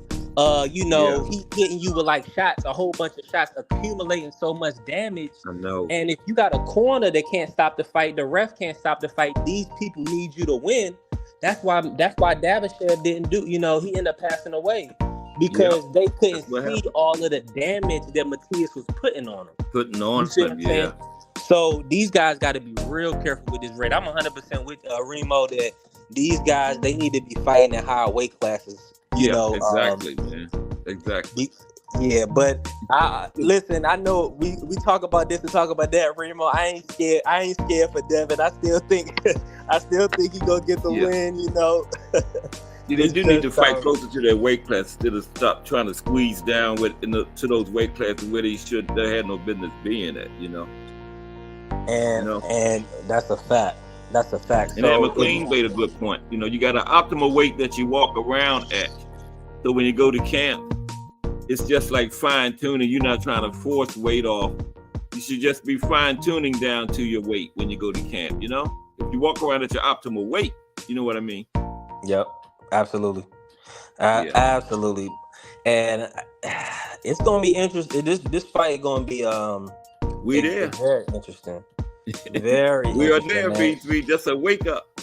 he hitting you with like shots, a whole bunch of shots, accumulating so much damage. I know. And if you got a corner that can't stop the fight, the ref can't stop the fight, these people need you to win. That's why Davashev didn't do, you know, he ended up passing away. Because they couldn't see all of the damage that Matias was putting on him. So these guys got to be real careful with this rate. I'm 100% with Remo that these guys, they need to be fighting at higher weight classes. You know, exactly, man. Exactly. Yeah, but listen, I know we talk about this and talk about that, Remo. I ain't scared for Devin. I still think he gonna get the win. You know. They do need to fight closer to their weight class instead of stop trying to squeeze down to those weight classes where they had no business being at, you know. And that's a fact. That's a fact. And so, McLean made a good point. You know, you got an optimal weight that you walk around at. So when you go to camp, it's just like fine tuning. You're not trying to force weight off. You should just be fine tuning down to your weight when you go to camp. You know, if you walk around at your optimal weight, you know what I mean. Yep. Absolutely. Absolutely. And it's gonna be interesting. This fight gonna be very interesting. Very we are there, B3, just a wake up.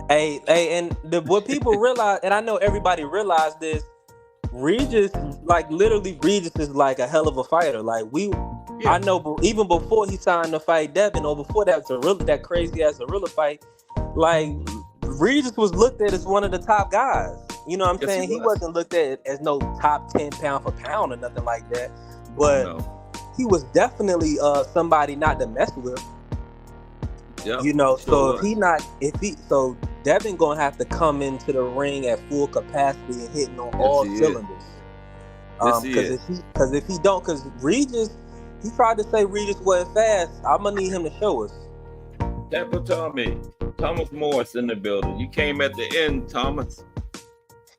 Hey, and what people realize, and I know everybody realized this, Regis is like a hell of a fighter. Like I know even before he signed to fight Devin, or before that crazy ass Zorilla fight, like Regis was looked at as one of the top guys. You know what I'm saying? He wasn't looked at as no top 10 pound for pound or nothing like that. But he was definitely somebody not to mess with. Yeah, you know, so so Devin gonna have to come into the ring at full capacity and hitting on all cylinders. Because if he don't, because Regis, He tried to say Regis wasn't fast. I'm gonna need him to show us. Tampa Tommy, Thomas Morris in the building. You came at the end, Thomas.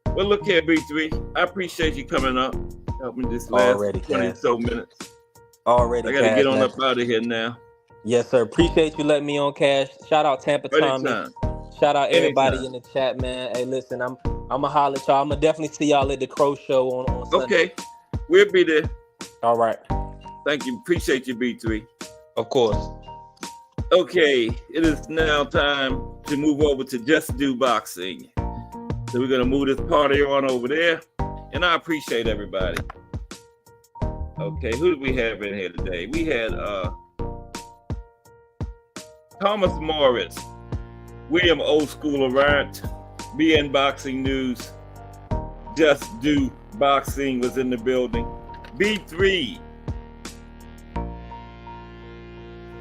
Well, look here, B3. I appreciate you coming up, helping this last Already, 20 Cass. so minutes. Already, I gotta Cash, get on man. up out of here now. Yes, sir. Appreciate you letting me on, Cash. Shout out Tampa Tommy. Anytime. Shout out everybody Anytime. in the chat, man. Hey, listen, I'm gonna holler at y'all. I'm gonna definitely see y'all at the Crow Show on Sunday. Okay, we'll be there. All right. Thank you. Appreciate you, B3. Of course. Okay, it is now time to move over to Just Do Boxing. So we're gonna move this party on over there, and I appreciate everybody. Okay, who do we have in here today? We had Thomas Morris, William Old School Arant, BN Boxing News, Just Do Boxing was in the building. B3,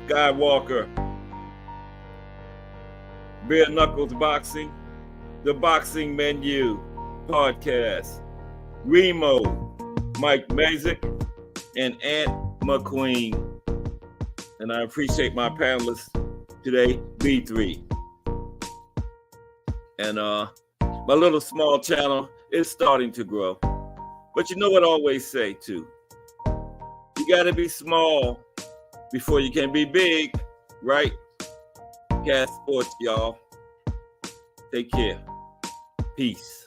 Skywalker, Bare Knuckles Boxing, The Boxing Menu Podcast, Remo, Mike Mazik, and Aunt McQueen. And I appreciate my panelists today, B3. And my little small channel is starting to grow. But you know what I always say too? You gotta be small before you can be big, right? Cat Sports, y'all. Take care. Peace.